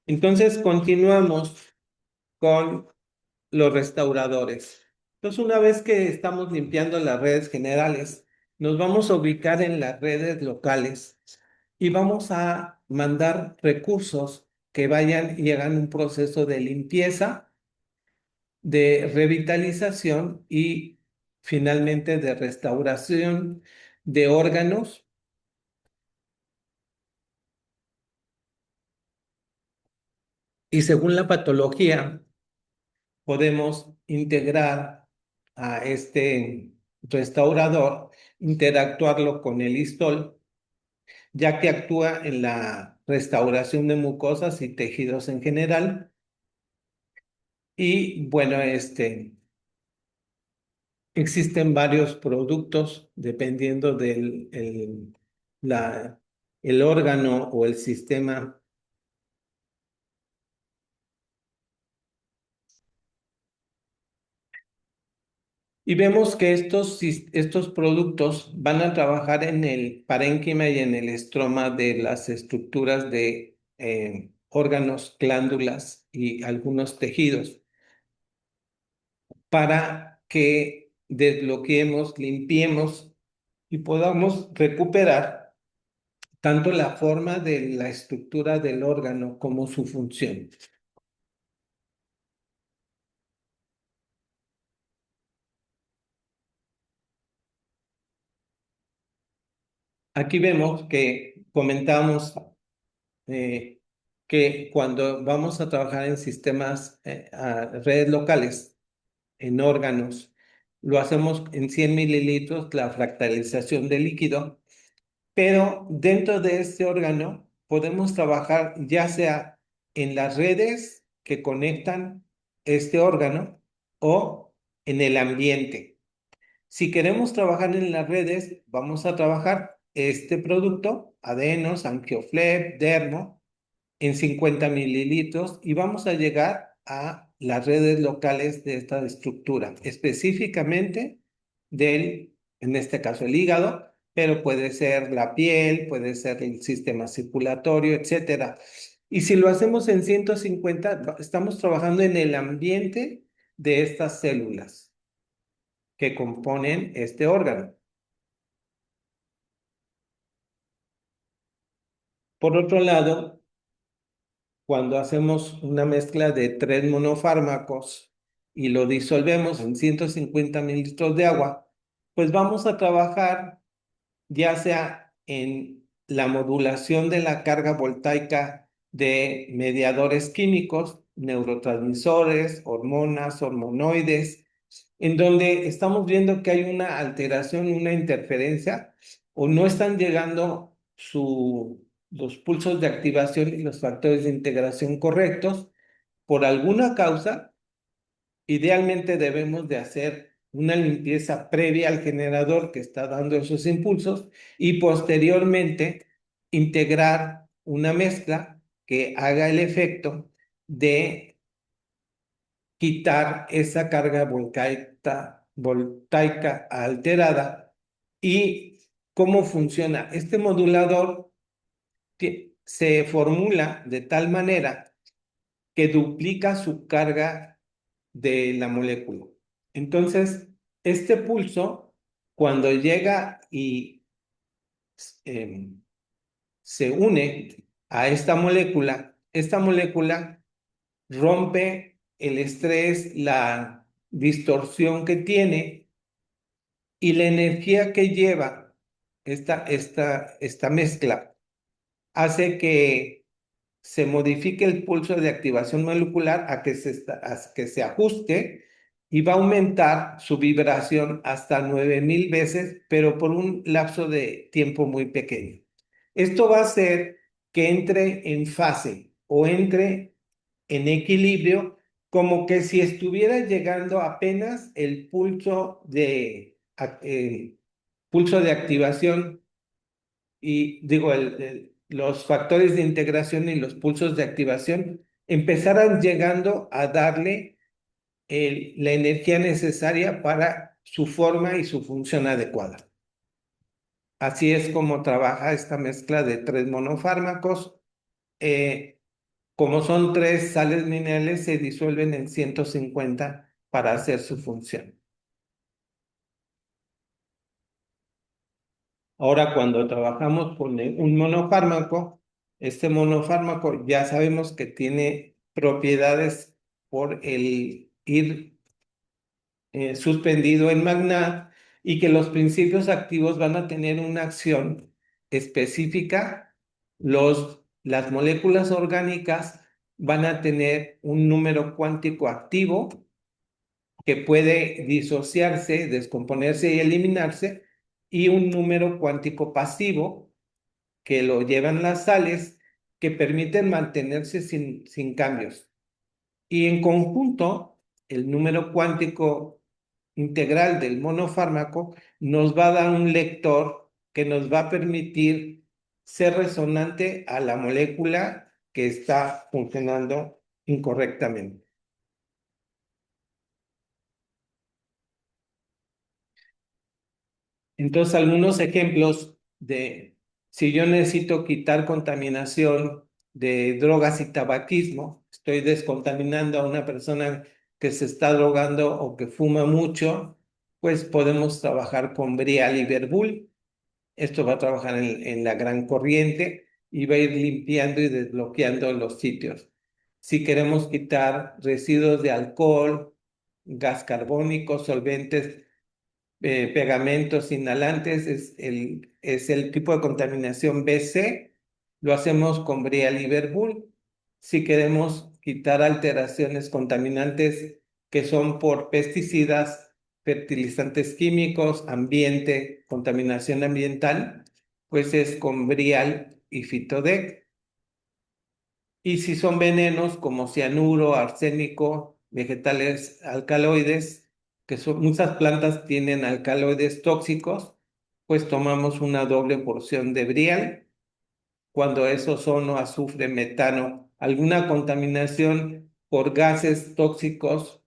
Entonces, continuamos con los restauradores. Entonces, una vez que estamos limpiando las redes generales, nos vamos a ubicar en las redes locales y vamos a mandar recursos que vayan y hagan un proceso de limpieza, de revitalización y finalmente de restauración de órganos. Y según la patología, podemos integrar a este restaurador, interactuarlo con el histol, ya que actúa en la restauración de mucosas y tejidos en general. Y bueno, existen varios productos dependiendo del el órgano o el sistema. Y vemos que estos productos van a trabajar en el parénquima y en el estroma de las estructuras de órganos, glándulas y algunos tejidos para que desbloqueemos, limpiemos y podamos recuperar tanto la forma de la estructura del órgano como su función. Aquí vemos que comentamos eh, que cuando vamos a trabajar en sistemas, redes locales, en órganos, lo hacemos en 100 mililitros, la fractalización del líquido, pero dentro de este órgano podemos trabajar ya sea en las redes que conectan este órgano o en el ambiente. Si queremos trabajar en las redes, vamos a trabajar este producto, Adenos, Angiofleb, Dermo, en 50 mililitros y vamos a llegar a las redes locales de esta estructura, específicamente en este caso, el hígado, pero puede ser la piel, puede ser el sistema circulatorio, etcétera. Y si lo hacemos en 150, estamos trabajando en el ambiente de estas células que componen este órgano. Por otro lado, cuando hacemos una mezcla de 3 monofármacos y lo disolvemos en 150 mililitros de agua, pues vamos a trabajar ya sea en la modulación de la carga voltaica de mediadores químicos, neurotransmisores, hormonas, hormonoides, en donde estamos viendo que hay una alteración, una interferencia, o no están llegando los pulsos de activación y los factores de integración correctos por alguna causa. Idealmente debemos de hacer una limpieza previa al generador que está dando esos impulsos y posteriormente integrar una mezcla que haga el efecto de quitar esa carga voltaica alterada. ¿Y cómo funciona? Este modulador se formula de tal manera que duplica su carga de la molécula. Entonces, este pulso, cuando llega y em, se une a esta molécula rompe el estrés, la distorsión que tiene y la energía que lleva esta mezcla hace que se modifique el pulso de activación molecular a que se ajuste y va a aumentar su vibración hasta 9000 veces, pero por un lapso de tiempo muy pequeño. Esto va a hacer que entre en fase o entre en equilibrio, como que si estuviera llegando apenas el pulso de activación y digo, los factores de integración y los pulsos de activación empezaran llegando a darle la energía necesaria para su forma y su función adecuada. Así es como trabaja esta mezcla de 3 monofármacos. Eh, Como son 3 sales minerales, se disuelven en 150 para hacer su función. Ahora, cuando trabajamos con un monofármaco, este monofármaco ya sabemos que tiene propiedades por el ir suspendido en magna y que los principios activos van a tener una acción específica. Las moléculas orgánicas van a tener un número cuántico activo que puede disociarse, descomponerse y eliminarse, y un número cuántico pasivo que lo llevan las sales que permiten mantenerse sin cambios. Y en conjunto, el número cuántico integral del monofármaco nos va a dar un lector que nos va a permitir ser resonante a la molécula que está funcionando incorrectamente. Entonces, algunos ejemplos de si yo necesito quitar contaminación de drogas y tabaquismo, estoy descontaminando a una persona que se está drogando o que fuma mucho, pues podemos trabajar con Brial y Verbul. Esto va a trabajar en la gran corriente y va a ir limpiando y desbloqueando los sitios. Si queremos quitar residuos de alcohol, gas carbónico, solventes, pegamentos inhalantes, es el tipo de contaminación BC, lo hacemos con Brial y Verbul. Si queremos quitar alteraciones contaminantes que son por pesticidas, fertilizantes químicos, ambiente, contaminación ambiental, pues es con Brial y Fitodec. Y si son venenos como cianuro, arsénico, vegetales alcaloides, que son, muchas plantas tienen alcaloides tóxicos, pues tomamos una doble porción de Brial. Cuando es ozono, azufre, metano, alguna contaminación por gases tóxicos,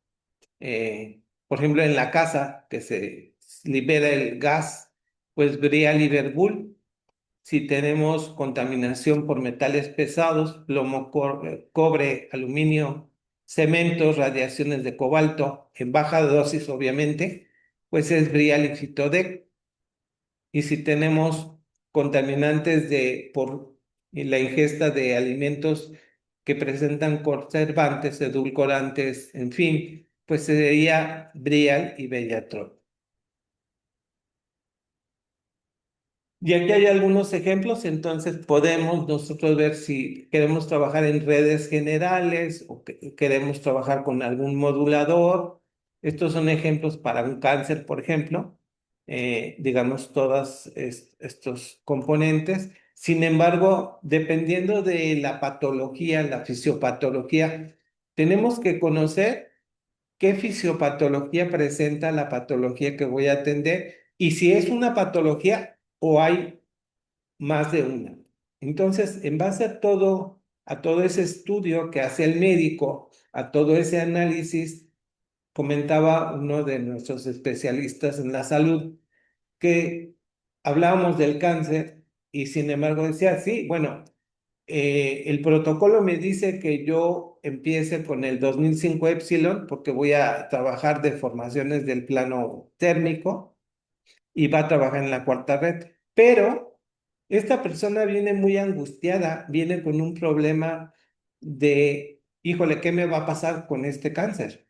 por ejemplo en la casa que se libera el gas, pues Brial y Verbul. Si tenemos contaminación por metales pesados, plomo, cobre, aluminio, cementos, radiaciones de cobalto, en baja dosis obviamente, pues es Brial y Fitodec. Y si tenemos contaminantes por la ingesta de alimentos que presentan conservantes, edulcorantes, en fin, pues sería Brial y Bellatrol. Y aquí hay algunos ejemplos, entonces podemos nosotros ver si queremos trabajar en redes generales o queremos trabajar con algún modulador. Estos son ejemplos para un cáncer, por ejemplo, digamos, todos estos componentes. Sin embargo, dependiendo de la patología, la fisiopatología, tenemos que conocer qué fisiopatología presenta la patología que voy a atender y si es una patología o hay más de una. Entonces, en base a todo ese estudio que hace el médico, a todo ese análisis, comentaba uno de nuestros especialistas en la salud que hablábamos del cáncer y sin embargo decía, sí, bueno, el protocolo me dice que yo empiece con el 2005 Epsilon porque voy a trabajar deformaciones del plano térmico y va a trabajar en la cuarta red. Pero esta persona viene muy angustiada, viene con un problema de, híjole, ¿qué me va a pasar con este cáncer?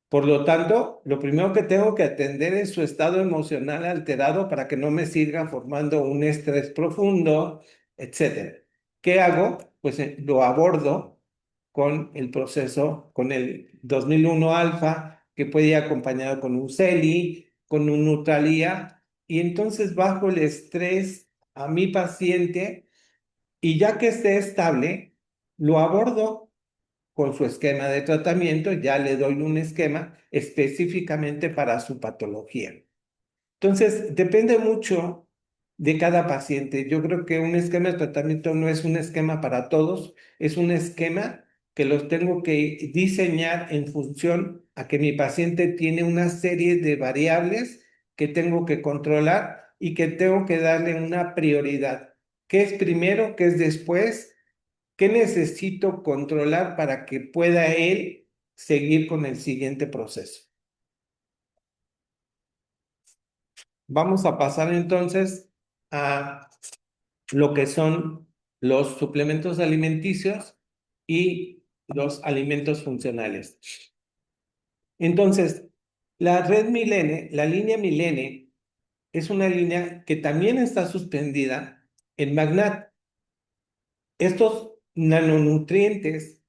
Por lo tanto, lo primero que tengo que atender es su estado emocional alterado para que no me siga formando un estrés profundo, etcétera. ¿Qué hago? Pues lo abordo con el proceso, con el 2001 alfa, que puede ir acompañado con un CELI, con un Nutralía, y entonces bajo el estrés a mi paciente y ya que esté estable, lo abordo con su esquema de tratamiento, ya le doy un esquema específicamente para su patología. Entonces, depende mucho de cada paciente. Yo creo que un esquema de tratamiento no es un esquema para todos, es un esquema que los tengo que diseñar en función a que mi paciente tiene una serie de variables que tengo que controlar y que tengo que darle una prioridad. ¿Qué es primero? ¿Qué es después? ¿Qué necesito controlar para que pueda él seguir con el siguiente proceso? Vamos a pasar entonces a lo que son los suplementos alimenticios y los alimentos funcionales. Entonces, la red Milene, la línea Milene, es una línea que también está suspendida en Magnat. Estos nanonutrientes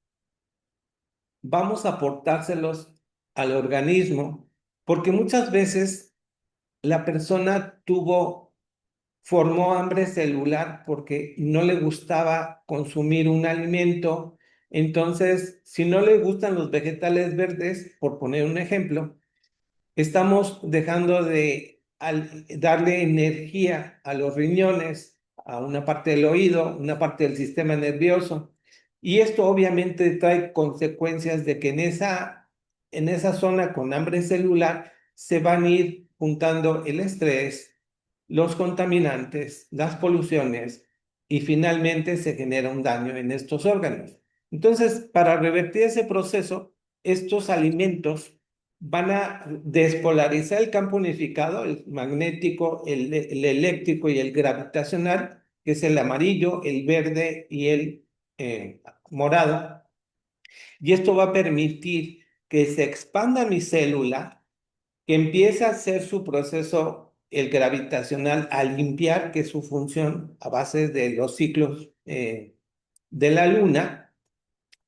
vamos a aportárselos al organismo porque muchas veces la persona formó hambre celular porque no le gustaba consumir un alimento. Entonces, si no le gustan los vegetales verdes, por poner un ejemplo, estamos dejando de darle energía a los riñones, a una parte del oído, una parte del sistema nervioso. Y esto obviamente trae consecuencias de que en esa zona con hambre celular se van a ir juntando el estrés, los contaminantes, las poluciones y finalmente se genera un daño en estos órganos. Entonces, para revertir ese proceso, estos alimentos van a despolarizar el campo unificado, el magnético, el eléctrico y el gravitacional, que es el amarillo, el verde y el morado. Y esto va a permitir que se expanda mi célula, que empiece a hacer su proceso, el gravitacional, a limpiar, que es su función a base de los ciclos de la luna,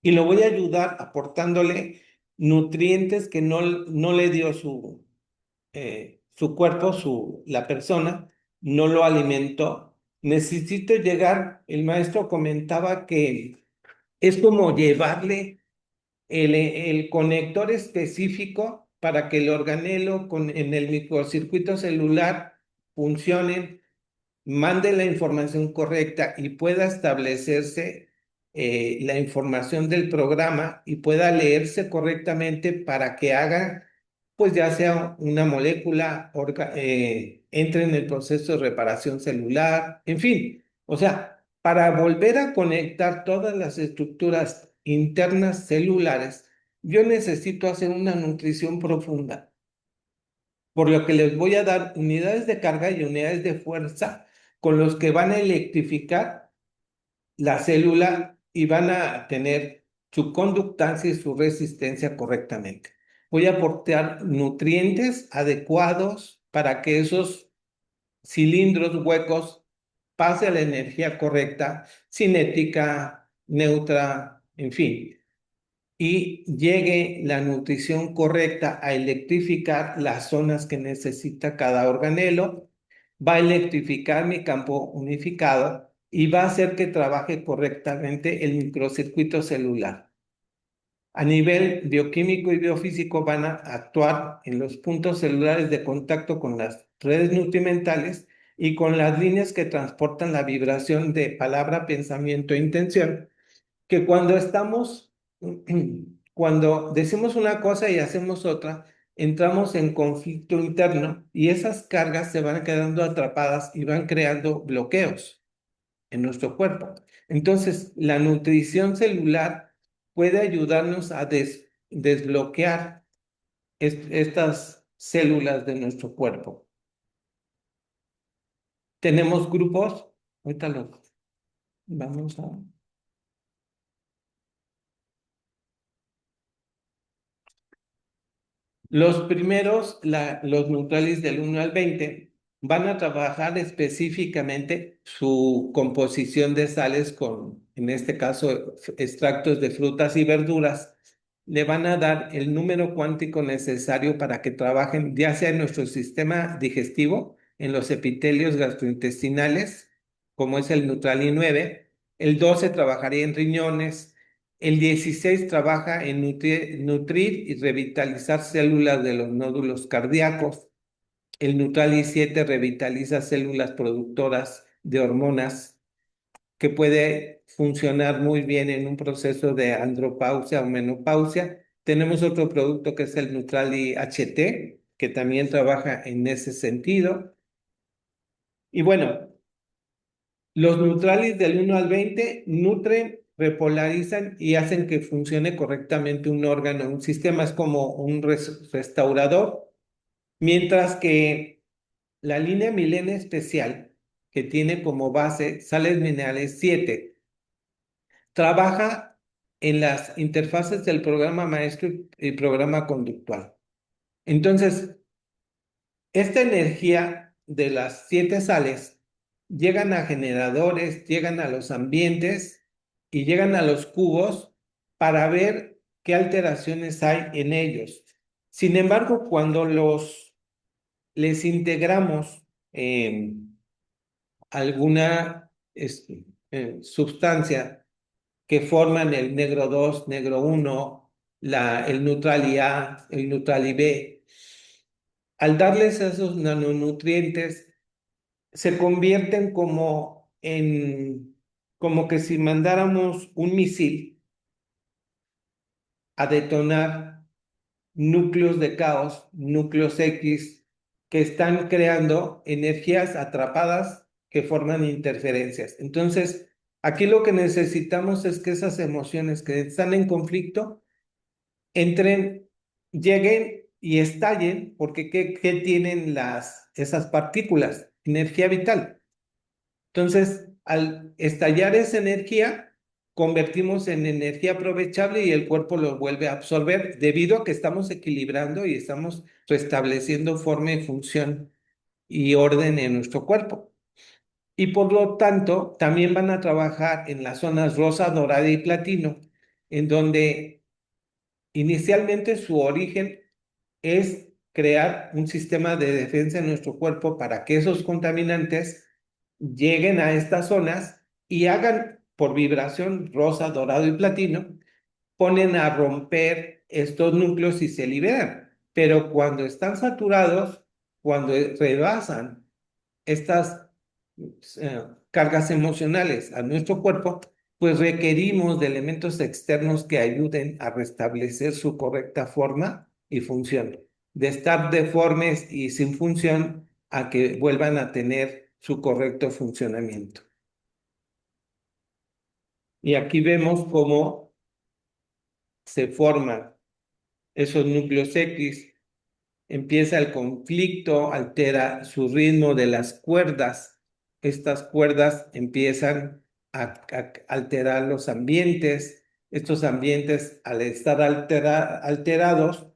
y lo voy a ayudar aportándole nutrientes que no le dio su cuerpo, la persona, no lo alimentó. Necesito llegar, el maestro comentaba que es como llevarle el conector específico para que el organelo en el microcircuito celular funcione, mande la información correcta y pueda establecerse la información del programa y pueda leerse correctamente para que haga, pues ya sea una molécula, entre en el proceso de reparación celular, en fin, o sea, para volver a conectar todas las estructuras internas celulares, yo necesito hacer una nutrición profunda, por lo que les voy a dar unidades de carga y unidades de fuerza con los que van a electrificar la célula y van a tener su conductancia y su resistencia correctamente. Voy a aportar nutrientes adecuados para que esos cilindros huecos pase la energía correcta, cinética, neutra, en fin, y llegue la nutrición correcta a electrificar las zonas que necesita cada organelo, va a electrificar mi campo unificado y va a hacer que trabaje correctamente el microcircuito celular. A nivel bioquímico y biofísico van a actuar en los puntos celulares de contacto con las redes nutrimentales y con las líneas que transportan la vibración de palabra, pensamiento e intención, que cuando cuando decimos una cosa y hacemos otra, entramos en conflicto interno y esas cargas se van quedando atrapadas y van creando bloqueos en nuestro cuerpo. Entonces, la nutrición celular puede ayudarnos a desbloquear estas células de nuestro cuerpo. Tenemos grupos, ahorita los vamos a... Los primeros, los neutrales del 1 al 20, van a trabajar específicamente su composición de sales con, en este caso, extractos de frutas y verduras. Le van a dar el número cuántico necesario para que trabajen ya sea en nuestro sistema digestivo, en los epitelios gastrointestinales, como es el Neutralin 9. El 12 trabajaría en riñones. El 16 trabaja en nutrir y revitalizar células de los nódulos cardíacos. El Neutrali 7 revitaliza células productoras de hormonas, que puede funcionar muy bien en un proceso de andropausia o menopausia. Tenemos otro producto que es el Neutrali HT, que también trabaja en ese sentido. Y bueno, los Neutralis del 1 al 20 nutren, repolarizan y hacen que funcione correctamente un órgano, un sistema es como un restaurador, mientras que la línea Milena especial, que tiene como base sales minerales 7, trabaja en las interfaces del programa maestro y programa conductual. Entonces, esta energía de las 7 sales llegan a generadores, llegan a los ambientes y llegan a los cubos para ver qué alteraciones hay en ellos. Sin embargo, cuando les integramos alguna sustancia que forman el negro 2, negro 1, el neutral A, el neutral B, al darles esos nanonutrientes, se convierten como que si mandáramos un misil a detonar núcleos de caos, núcleos X, que están creando energías atrapadas que forman interferencias. Entonces, aquí lo que necesitamos es que esas emociones que están en conflicto entren, lleguen y estallen, porque ¿qué tienen esas partículas? Energía vital. Entonces, al estallar esa energía, convertimos en energía aprovechable y el cuerpo lo vuelve a absorber debido a que estamos equilibrando y estamos restableciendo forma y función y orden en nuestro cuerpo. Y por lo tanto, también van a trabajar en las zonas rosa, dorada y platino, en donde inicialmente su origen es crear un sistema de defensa en nuestro cuerpo para que esos contaminantes lleguen a estas zonas y hagan por vibración rosa, dorado y platino, ponen a romper estos núcleos y se liberan. Pero cuando están saturados, cuando rebasan estas cargas emocionales a nuestro cuerpo, pues requerimos de elementos externos que ayuden a restablecer su correcta forma y función, de estar deformes y sin función a que vuelvan a tener su correcto funcionamiento. Y aquí vemos cómo se forman esos núcleos X, empieza el conflicto, altera su ritmo de las cuerdas. Estas cuerdas empiezan a alterar los ambientes. Estos ambientes, al estar alterados,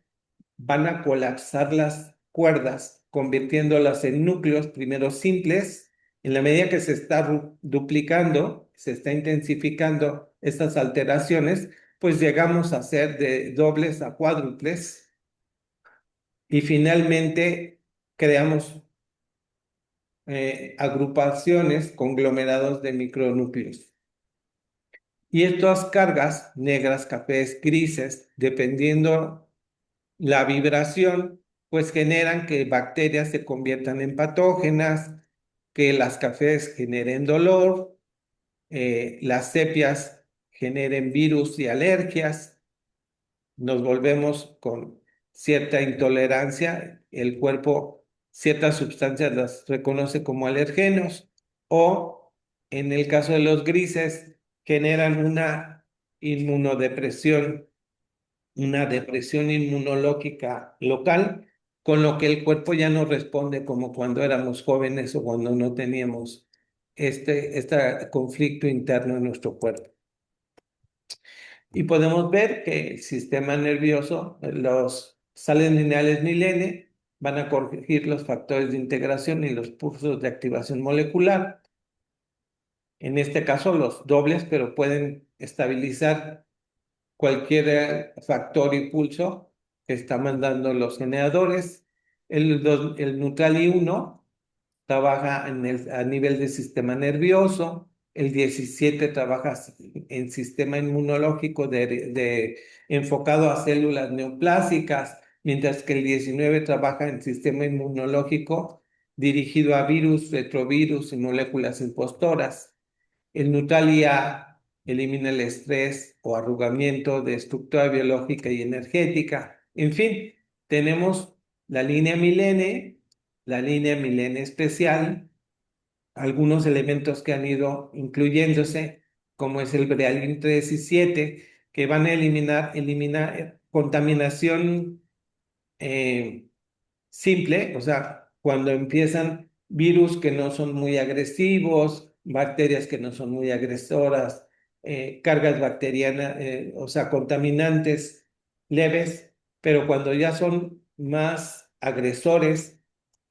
van a colapsar las cuerdas, convirtiéndolas en núcleos primero simples. En la medida que se está duplicando, se está intensificando estas alteraciones, pues llegamos a ser de dobles a cuádruples y finalmente creamos agrupaciones, conglomerados de micronúcleos. Y estas cargas, negras, cafés, grises, dependiendo la vibración, pues generan que bacterias se conviertan en patógenas, que las cafés generen dolor, las sepias generen virus y alergias, nos volvemos con cierta intolerancia, el cuerpo ciertas sustancias las reconoce como alergenos o en el caso de los grises generan una inmunodepresión, una depresión inmunológica local, con lo que el cuerpo ya no responde como cuando éramos jóvenes o cuando no teníamos este conflicto interno en nuestro cuerpo. Y podemos ver que el sistema nervioso, los sales lineales milene, van a corregir los factores de integración y los pulsos de activación molecular. En este caso, los dobles, pero pueden estabilizar cualquier factor y pulso que están mandando los generadores. El neutral I1 trabaja a nivel del sistema nervioso, el 17 trabaja en sistema inmunológico enfocado a células neoplásicas, mientras que el 19 trabaja en sistema inmunológico dirigido a virus, retrovirus y moléculas impostoras. El Nutalia elimina el estrés o arrugamiento de estructura biológica y energética. En fin, tenemos la línea Milene especial, algunos elementos que han ido incluyéndose, como es el Brealin 3 y 7, que van a eliminar contaminación eh, simple, o sea, cuando empiezan virus que no son muy agresivos, bacterias que no son muy agresoras, cargas bacterianas, o sea, contaminantes leves, pero cuando ya son más agresores,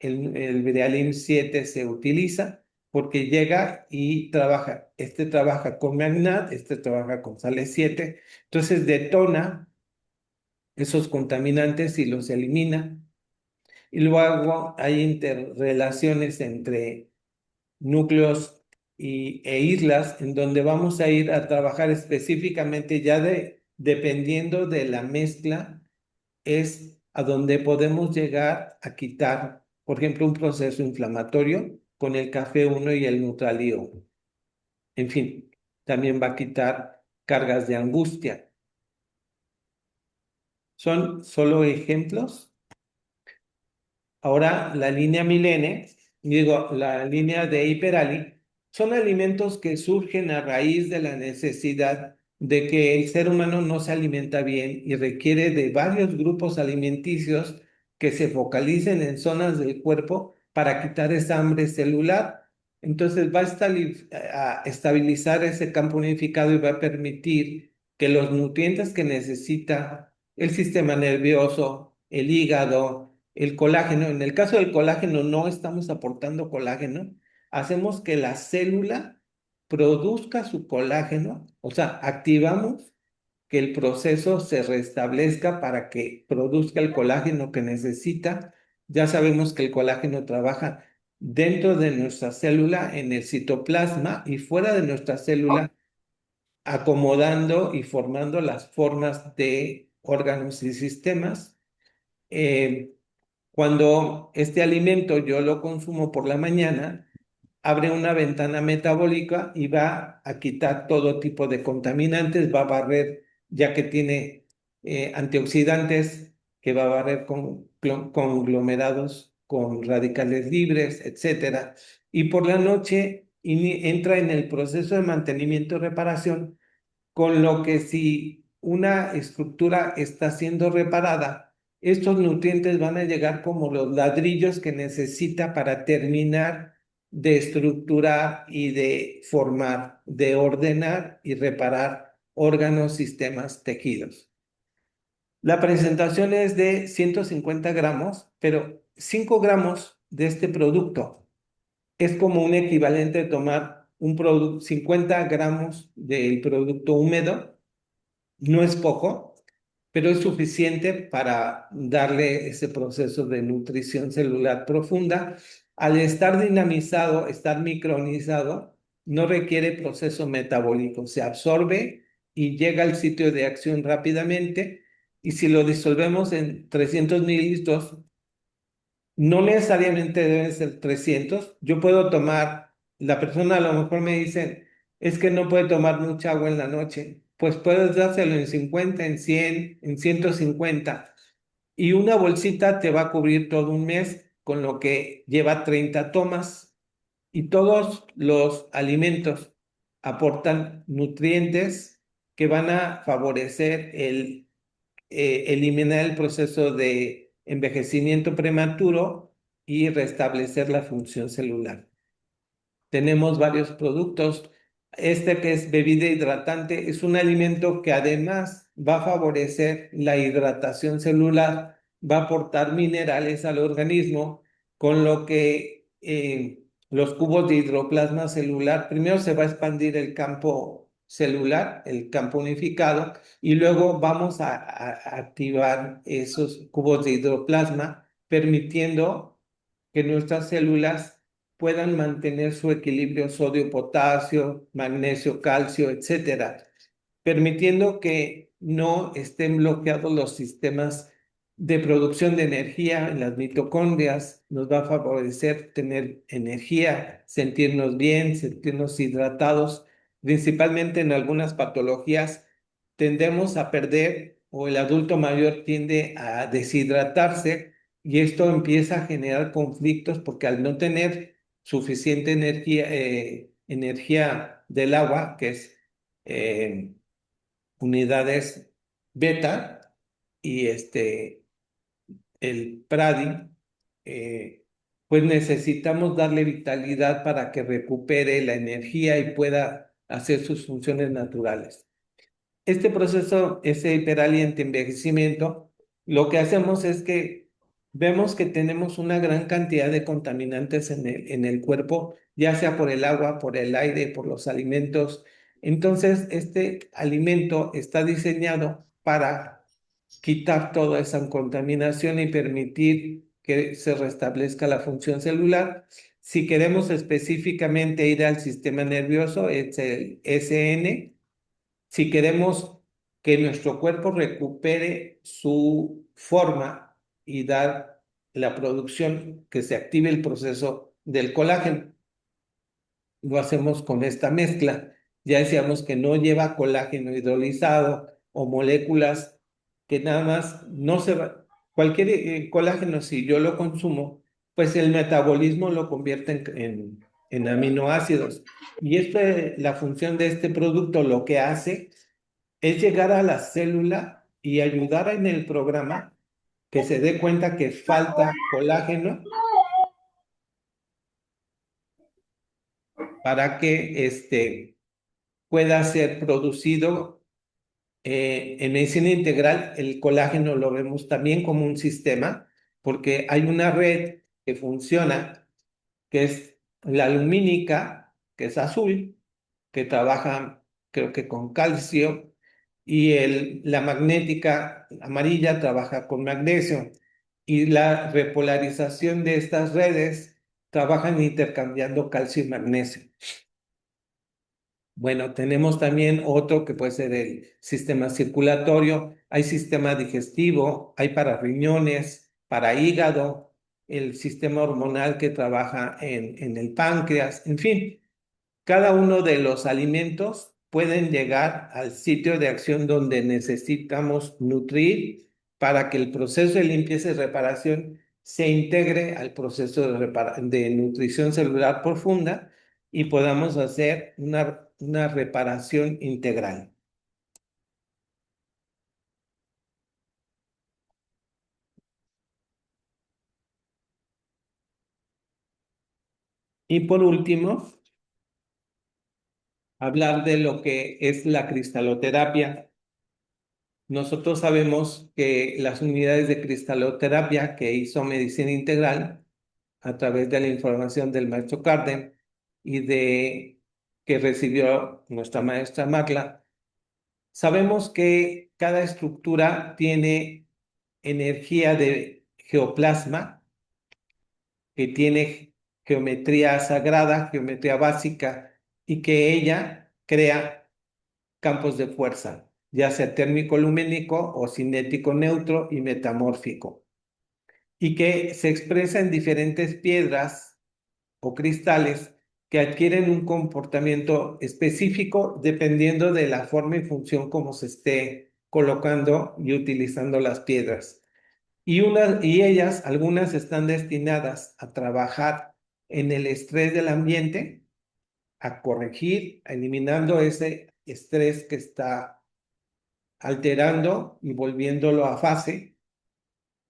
el Vidalin 7 se utiliza porque llega y trabaja. Este trabaja con Magnat, este trabaja con sales 7, entonces detona esos contaminantes y los elimina. Y luego hay interrelaciones entre núcleos e islas en donde vamos a ir a trabajar específicamente ya dependiendo de la mezcla, es a donde podemos llegar a quitar, por ejemplo, un proceso inflamatorio con el café 1 y el Nutral-I. En fin, también va a quitar cargas de angustia. Son solo ejemplos. Ahora, la línea Milene, digo, la línea de Hiperali, son alimentos que surgen a raíz de la necesidad de que el ser humano no se alimenta bien y requiere de varios grupos alimenticios que se focalicen en zonas del cuerpo para quitar esa hambre celular. Entonces va a estabilizar ese campo unificado y va a permitir que los nutrientes que necesita el sistema nervioso, el hígado, el colágeno. En el caso del colágeno no estamos aportando colágeno, hacemos que la célula produzca su colágeno, o sea, activamos que el proceso se restablezca para que produzca el colágeno que necesita. Ya sabemos que el colágeno trabaja dentro de nuestra célula, en el citoplasma y fuera de nuestra célula, acomodando y formando las formas de órganos y sistemas. Eh, Cuando este alimento yo lo consumo por la mañana, abre una ventana metabólica y va a quitar todo tipo de contaminantes, va a barrer, ya que tiene antioxidantes, que va a barrer con conglomerados, con radicales libres, etcétera. Y por la noche entra en el proceso de mantenimiento y reparación, con lo que si una estructura está siendo reparada, estos nutrientes van a llegar como los ladrillos que necesita para terminar de estructurar y de formar, de ordenar y reparar órganos, sistemas, tejidos. La presentación es de 150 gramos, pero 5 gramos de este producto es como un equivalente de tomar un producto, 50 gramos del producto húmedo. No es poco, pero es suficiente para darle ese proceso de nutrición celular profunda. Al estar dinamizado, estar micronizado, no requiere proceso metabólico, se absorbe y llega al sitio de acción rápidamente. Y si lo disolvemos en 300 mililitros, no necesariamente deben ser 300. Yo puedo tomar, la persona a lo mejor me dice, es que no puede tomar mucha agua en la noche. Pues puedes dárselo en 50, en 100, en 150. Y una bolsita te va a cubrir todo un mes, con lo que lleva 30 tomas. Y todos los alimentos aportan nutrientes que van a favorecer eliminar el proceso de envejecimiento prematuro y restablecer la función celular. Tenemos varios productos. Este que es bebida hidratante es un alimento que además va a favorecer la hidratación celular, va a aportar minerales al organismo, con lo que los cubos de hidroplasma celular, primero se va a expandir el campo celular, el campo unificado, y luego vamos a activar esos cubos de hidroplasma, permitiendo que nuestras células puedan mantener su equilibrio sodio-potasio, magnesio-calcio, etcétera, permitiendo que no estén bloqueados los sistemas de producción de energía en las mitocondrias. Nos va a favorecer tener energía, sentirnos bien, sentirnos hidratados. Principalmente en algunas patologías tendemos a perder, o el adulto mayor tiende a deshidratarse, y esto empieza a generar conflictos porque al no tener suficiente energía del agua, que es eh, unidades beta, y el PRADI, pues necesitamos darle vitalidad para que recupere la energía y pueda hacer sus funciones naturales. Este proceso, ese hiperaliente envejecimiento, lo que hacemos es que vemos que tenemos una gran cantidad de contaminantes en el cuerpo, ya sea por el agua, por el aire, por los alimentos. Entonces, este alimento está diseñado para quitar toda esa contaminación y permitir que se restablezca la función celular. Si queremos específicamente ir al sistema nervioso, es el SN. Si queremos que nuestro cuerpo recupere su forma y dar la producción, que se active el proceso del colágeno, lo hacemos con esta mezcla. Ya decíamos que no lleva colágeno hidrolizado o moléculas que nada más no se va. Cualquier colágeno, si yo lo consumo, pues el metabolismo lo convierte en aminoácidos. Y la función de este producto lo que hace es llegar a la célula y ayudar en el programa que se dé cuenta que falta colágeno para que pueda ser producido. En medicina integral, el colágeno lo vemos también como un sistema, porque hay una red que funciona, que es la lumínica, que es azul, que trabaja, creo que con calcio, y la magnética amarilla trabaja con magnesio. Y la repolarización de estas redes trabajan intercambiando calcio y magnesio. Bueno, tenemos también otro que puede ser el sistema circulatorio, hay sistema digestivo, hay para riñones, para hígado, el sistema hormonal que trabaja en el páncreas, en fin, cada uno de los alimentos pueden llegar al sitio de acción donde necesitamos nutrir para que el proceso de limpieza y reparación se integre al proceso de nutrición celular profunda y podamos hacer una reparación integral. Y por último, hablar de lo que es la cristaloterapia. Nosotros sabemos que las unidades de cristaloterapia que hizo Medicina Integral a través de la información del maestro Carden y de que recibió nuestra maestra Macla, sabemos que cada estructura tiene energía de geoplasma, que tiene geometría sagrada, geometría básica, y que ella crea campos de fuerza, ya sea térmico lumínico o cinético neutro y metamórfico, y que se expresa en diferentes piedras o cristales que adquieren un comportamiento específico dependiendo de la forma y función como se esté colocando y utilizando las piedras. Y ellas, algunas están destinadas a trabajar en el estrés del ambiente, a corregir, eliminando ese estrés que está alterando y volviéndolo a fase,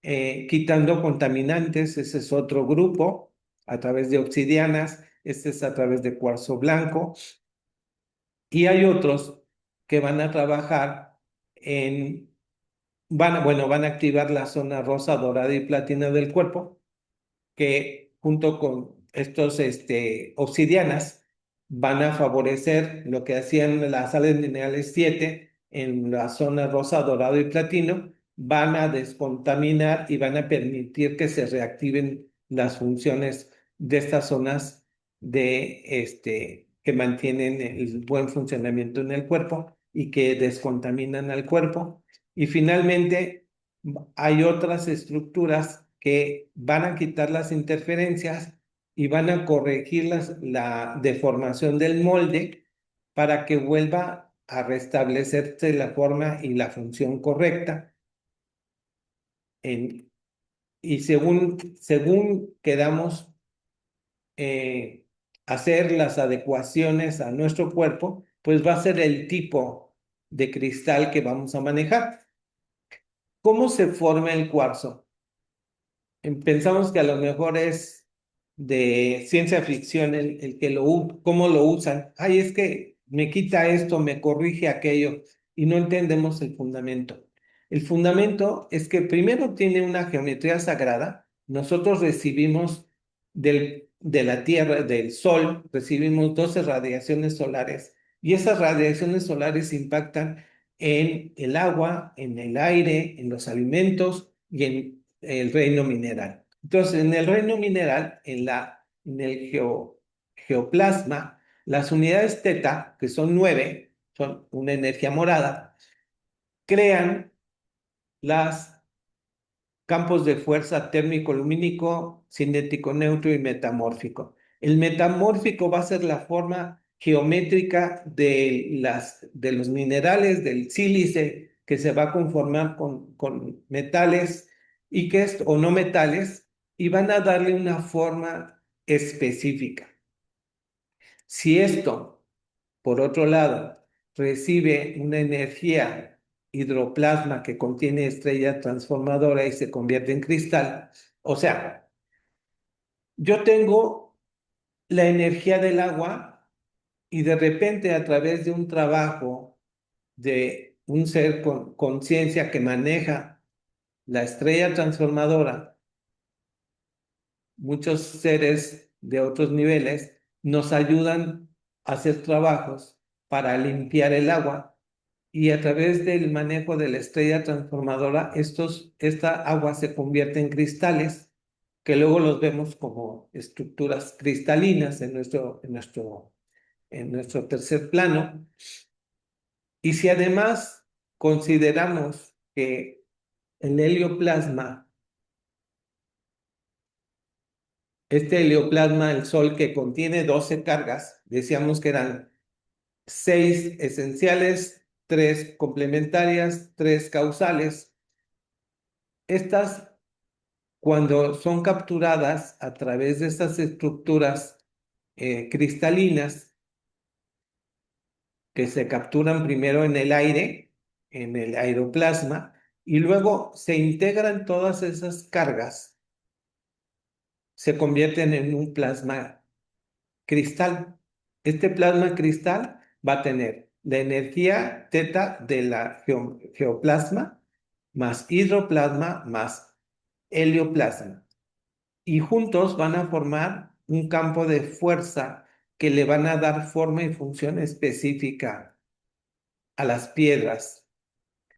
quitando contaminantes, ese es otro grupo, a través de obsidianas, este es a través de cuarzo blanco, y hay otros que van a trabajar van a activar la zona rosa, dorada y platina del cuerpo, que junto con estos obsidianas van a favorecer lo que hacían las sales minerales 7 en la zona rosa, dorado y platino, van a descontaminar y van a permitir que se reactiven las funciones de estas zonas que mantienen el buen funcionamiento en el cuerpo y que descontaminan al cuerpo. Y finalmente, hay otras estructuras que van a quitar las interferencias y van a corregir la deformación del molde para que vuelva a restablecerse la forma y la función correcta. Y según quedamos eh, hacer las adecuaciones a nuestro cuerpo, pues va a ser el tipo de cristal que vamos a manejar. ¿Cómo se forma el cuarzo? Pensamos que a lo mejor es de ciencia ficción el que cómo lo usan. Ay, es que me quita esto, me corrige aquello, y no entendemos el fundamento. El fundamento es que primero tiene una geometría sagrada. Nosotros recibimos de la Tierra, del Sol, recibimos 12 radiaciones solares, y esas radiaciones solares impactan en el agua, en el aire, en los alimentos y en el reino mineral. Entonces, en el reino mineral, en el geoplasma, las unidades teta, que son 9, son una energía morada, crean las campos de fuerza térmico lumínico, cinético neutro y metamórfico. El metamórfico va a ser la forma geométrica de los minerales, del sílice, que se va a conformar con metales o no metales, y van a darle una forma específica. Si esto, por otro lado, recibe una energía hidroplasma que contiene estrella transformadora y se convierte en cristal. O sea, yo tengo la energía del agua y de repente a través de un trabajo de un ser con conciencia que maneja la estrella transformadora, muchos seres de otros niveles nos ayudan a hacer trabajos para limpiar el agua, y a través del manejo de la estrella transformadora, esta agua se convierte en cristales que luego los vemos como estructuras cristalinas en nuestro tercer plano. Y si además consideramos que el helioplasma, este helioplasma, el Sol, que contiene 12 cargas, decíamos que eran 6 esenciales, 3 complementarias, 3 causales. Estas, cuando son capturadas a través de estas estructuras cristalinas, que se capturan primero en el aire, en el aeroplasma, y luego se integran todas esas cargas, se convierten en un plasma cristal. Este plasma cristal va a tener la energía teta de la geoplasma, más hidroplasma, más helioplasma. Y juntos van a formar un campo de fuerza que le van a dar forma y función específica a las piedras.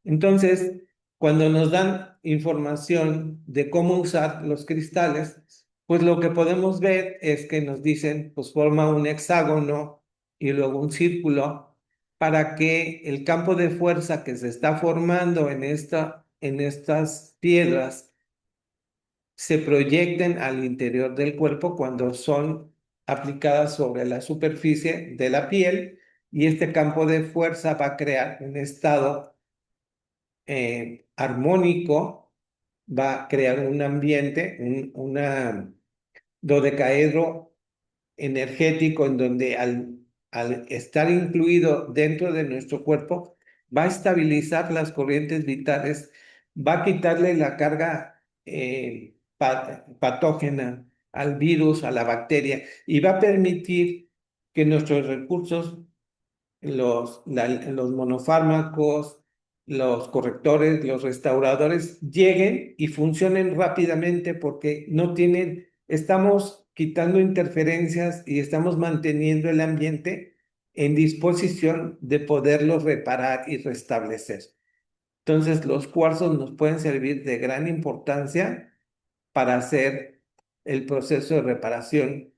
Entonces, cuando nos dan información de cómo usar los cristales, pues lo que podemos ver es que nos dicen, pues forma un hexágono y luego un círculo, para que el campo de fuerza que se está formando en estas piedras se proyecten al interior del cuerpo cuando son aplicadas sobre la superficie de la piel, y este campo de fuerza va a crear un estado armónico, va a crear un ambiente, una dodecaedro energético, en donde al estar incluido dentro de nuestro cuerpo, va a estabilizar las corrientes vitales, va a quitarle la carga patógena al virus, a la bacteria, y va a permitir que nuestros recursos, los monofármacos, los correctores, los restauradores, lleguen y funcionen rápidamente, porque no tienen, estamos quitando interferencias y estamos manteniendo el ambiente en disposición de poderlos reparar y restablecer. Entonces, los cuarzos nos pueden servir de gran importancia para hacer el proceso de reparación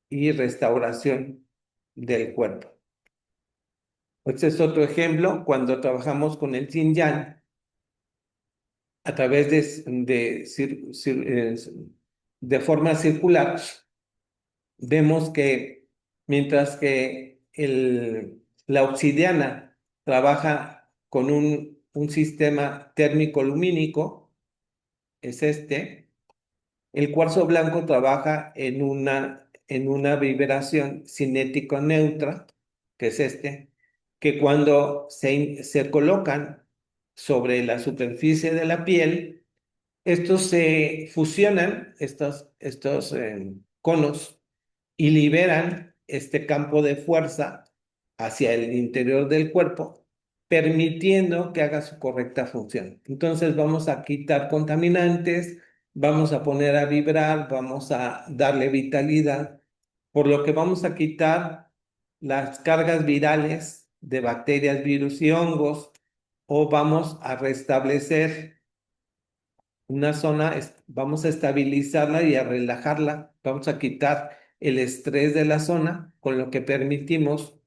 y restauración del cuerpo. Este es otro ejemplo cuando trabajamos con el yin yang a través de forma circular. Vemos que mientras que la obsidiana trabaja con un sistema térmico lumínico, es este, El cuarzo blanco trabaja en una vibración cinético neutra, que es que cuando se colocan sobre la superficie de la piel, estos se fusionan, estos conos, y liberan este campo de fuerza hacia el interior del cuerpo, permitiendo que haga su correcta función. Entonces vamos a quitar contaminantes, vamos a poner a vibrar, vamos a darle vitalidad, por lo que vamos a quitar las cargas virales de bacterias, virus y hongos, o vamos a restablecer una zona, vamos a estabilizarla y a relajarla, vamos a quitar el estrés de la zona, con lo que permitimos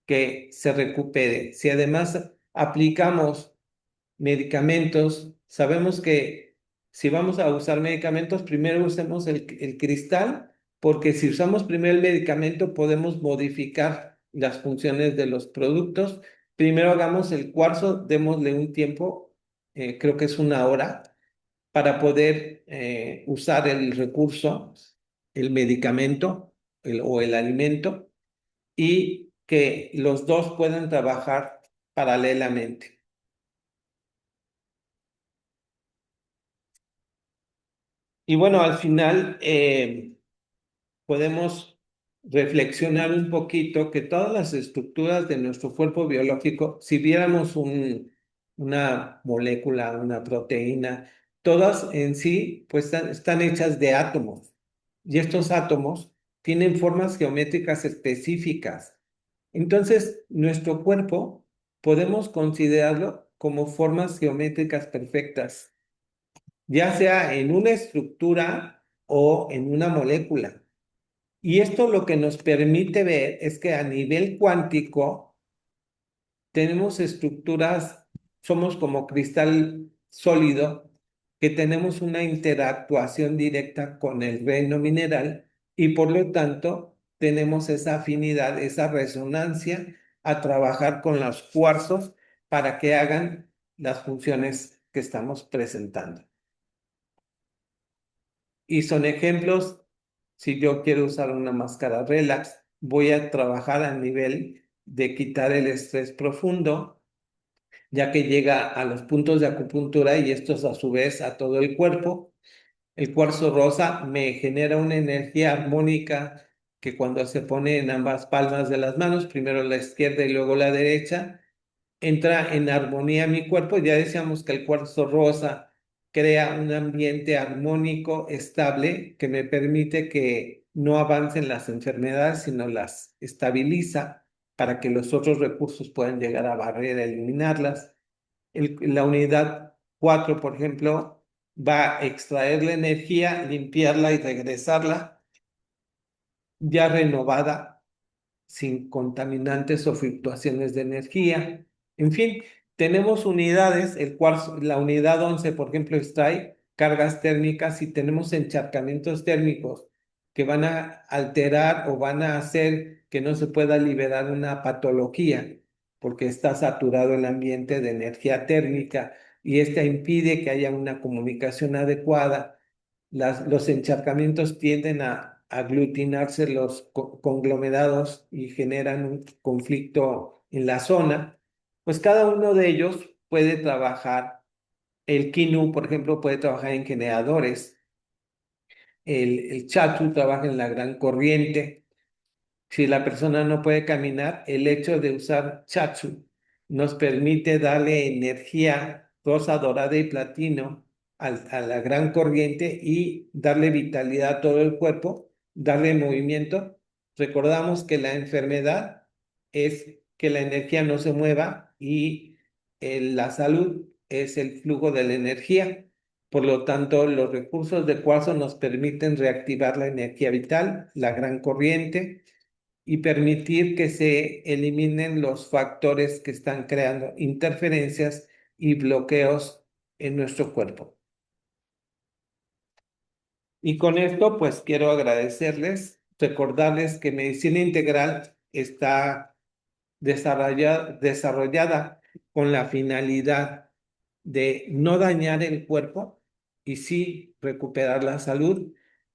que se recupere. Si además aplicamos medicamentos, sabemos que si vamos a usar medicamentos, primero usemos el cristal, porque si usamos primero el medicamento podemos modificar las funciones de los productos. Primero hagamos el cuarzo, démosle un tiempo, creo que es una hora para poder usar el recurso, el medicamento o el alimento, y que los dos puedan trabajar paralelamente. Y bueno, al final podemos reflexionar un poquito que todas las estructuras de nuestro cuerpo biológico, si viéramos una molécula, una proteína, todas en sí pues están hechas de átomos. Y estos átomos tienen formas geométricas específicas. Entonces, nuestro cuerpo podemos considerarlo como formas geométricas perfectas, ya sea en una estructura o en una molécula. Y esto lo que nos permite ver es que a nivel cuántico tenemos estructuras, somos como cristal sólido, que tenemos una interactuación directa con el reino mineral y por lo tanto tenemos esa afinidad, esa resonancia a trabajar con los cuarzos para que hagan las funciones que estamos presentando. Y son ejemplos, si yo quiero usar una máscara relax, voy a trabajar a nivel de quitar el estrés profundo, ya que llega a los puntos de acupuntura y estos a su vez a todo el cuerpo. El cuarzo rosa me genera una energía armónica que cuando se pone en ambas palmas de las manos, primero la izquierda y luego la derecha, entra en armonía mi cuerpo. Ya decíamos que el cuarzo rosa crea un ambiente armónico, estable, que me permite que no avancen las enfermedades, sino las estabiliza para que los otros recursos puedan llegar a barrer, a eliminarlas. La unidad 4, por ejemplo, va a extraer la energía, limpiarla y regresarla ya renovada, sin contaminantes o fluctuaciones de energía. En fin, tenemos unidades, la unidad 11, por ejemplo, extrae cargas térmicas y tenemos encharcamientos térmicos que van a alterar o van a hacer que no se pueda liberar una patología porque está saturado el ambiente de energía térmica y esta impide que haya una comunicación adecuada. Los encharcamientos tienden a aglutinarse los conglomerados y generan un conflicto en la zona, pues cada uno de ellos puede trabajar. El quinu, por ejemplo, puede trabajar en generadores. El chachu trabaja en la gran corriente. Si la persona no puede caminar, el hecho de usar chachu nos permite darle energía rosa, dorada y platino a la gran corriente y darle vitalidad a todo el cuerpo, darle movimiento. Recordamos que la enfermedad es que la energía no se mueva y la salud es el flujo de la energía. Por lo tanto, los recursos de cuarzo nos permiten reactivar la energía vital, la gran corriente y permitir que se eliminen los factores que están creando interferencias y bloqueos en nuestro cuerpo. Y con esto, pues quiero agradecerles, recordarles que Medicina Integral está desarrollada con la finalidad de no dañar el cuerpo, y sí recuperar la salud,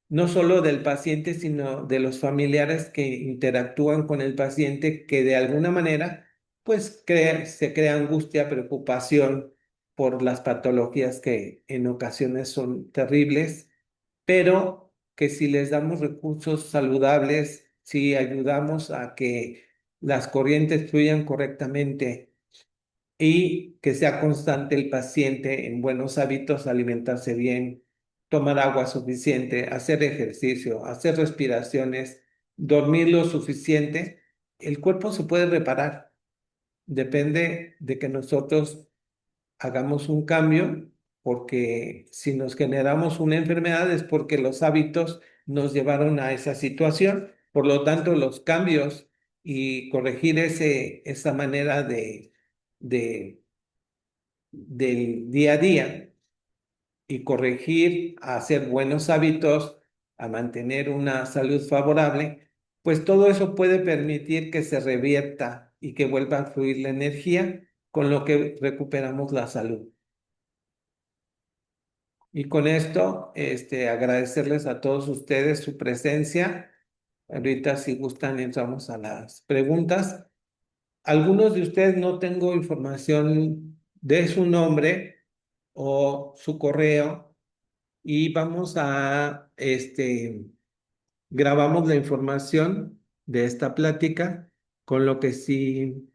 no solo del paciente, sino de los familiares que interactúan con el paciente, que de alguna manera, pues se crea angustia, preocupación por las patologías que en ocasiones son terribles, pero que si les damos recursos saludables, si ayudamos a que las corrientes fluyan correctamente, y que sea constante el paciente en buenos hábitos, alimentarse bien, tomar agua suficiente, hacer ejercicio, hacer respiraciones, dormir lo suficiente, el cuerpo se puede reparar. Depende de que nosotros hagamos un cambio, porque si nos generamos una enfermedad es porque los hábitos nos llevaron a esa situación. Por lo tanto, los cambios y corregir esa manera de del día a día y corregir a hacer buenos hábitos, a mantener una salud favorable, pues todo eso puede permitir que se revierta y que vuelva a fluir la energía, con lo que recuperamos la salud. Y con esto, agradecerles a todos ustedes su presencia. Ahorita, si gustan, entramos a las preguntas. Algunos de ustedes no tengo información de su nombre o su correo, y vamos a, grabamos la información de esta plática, con lo que si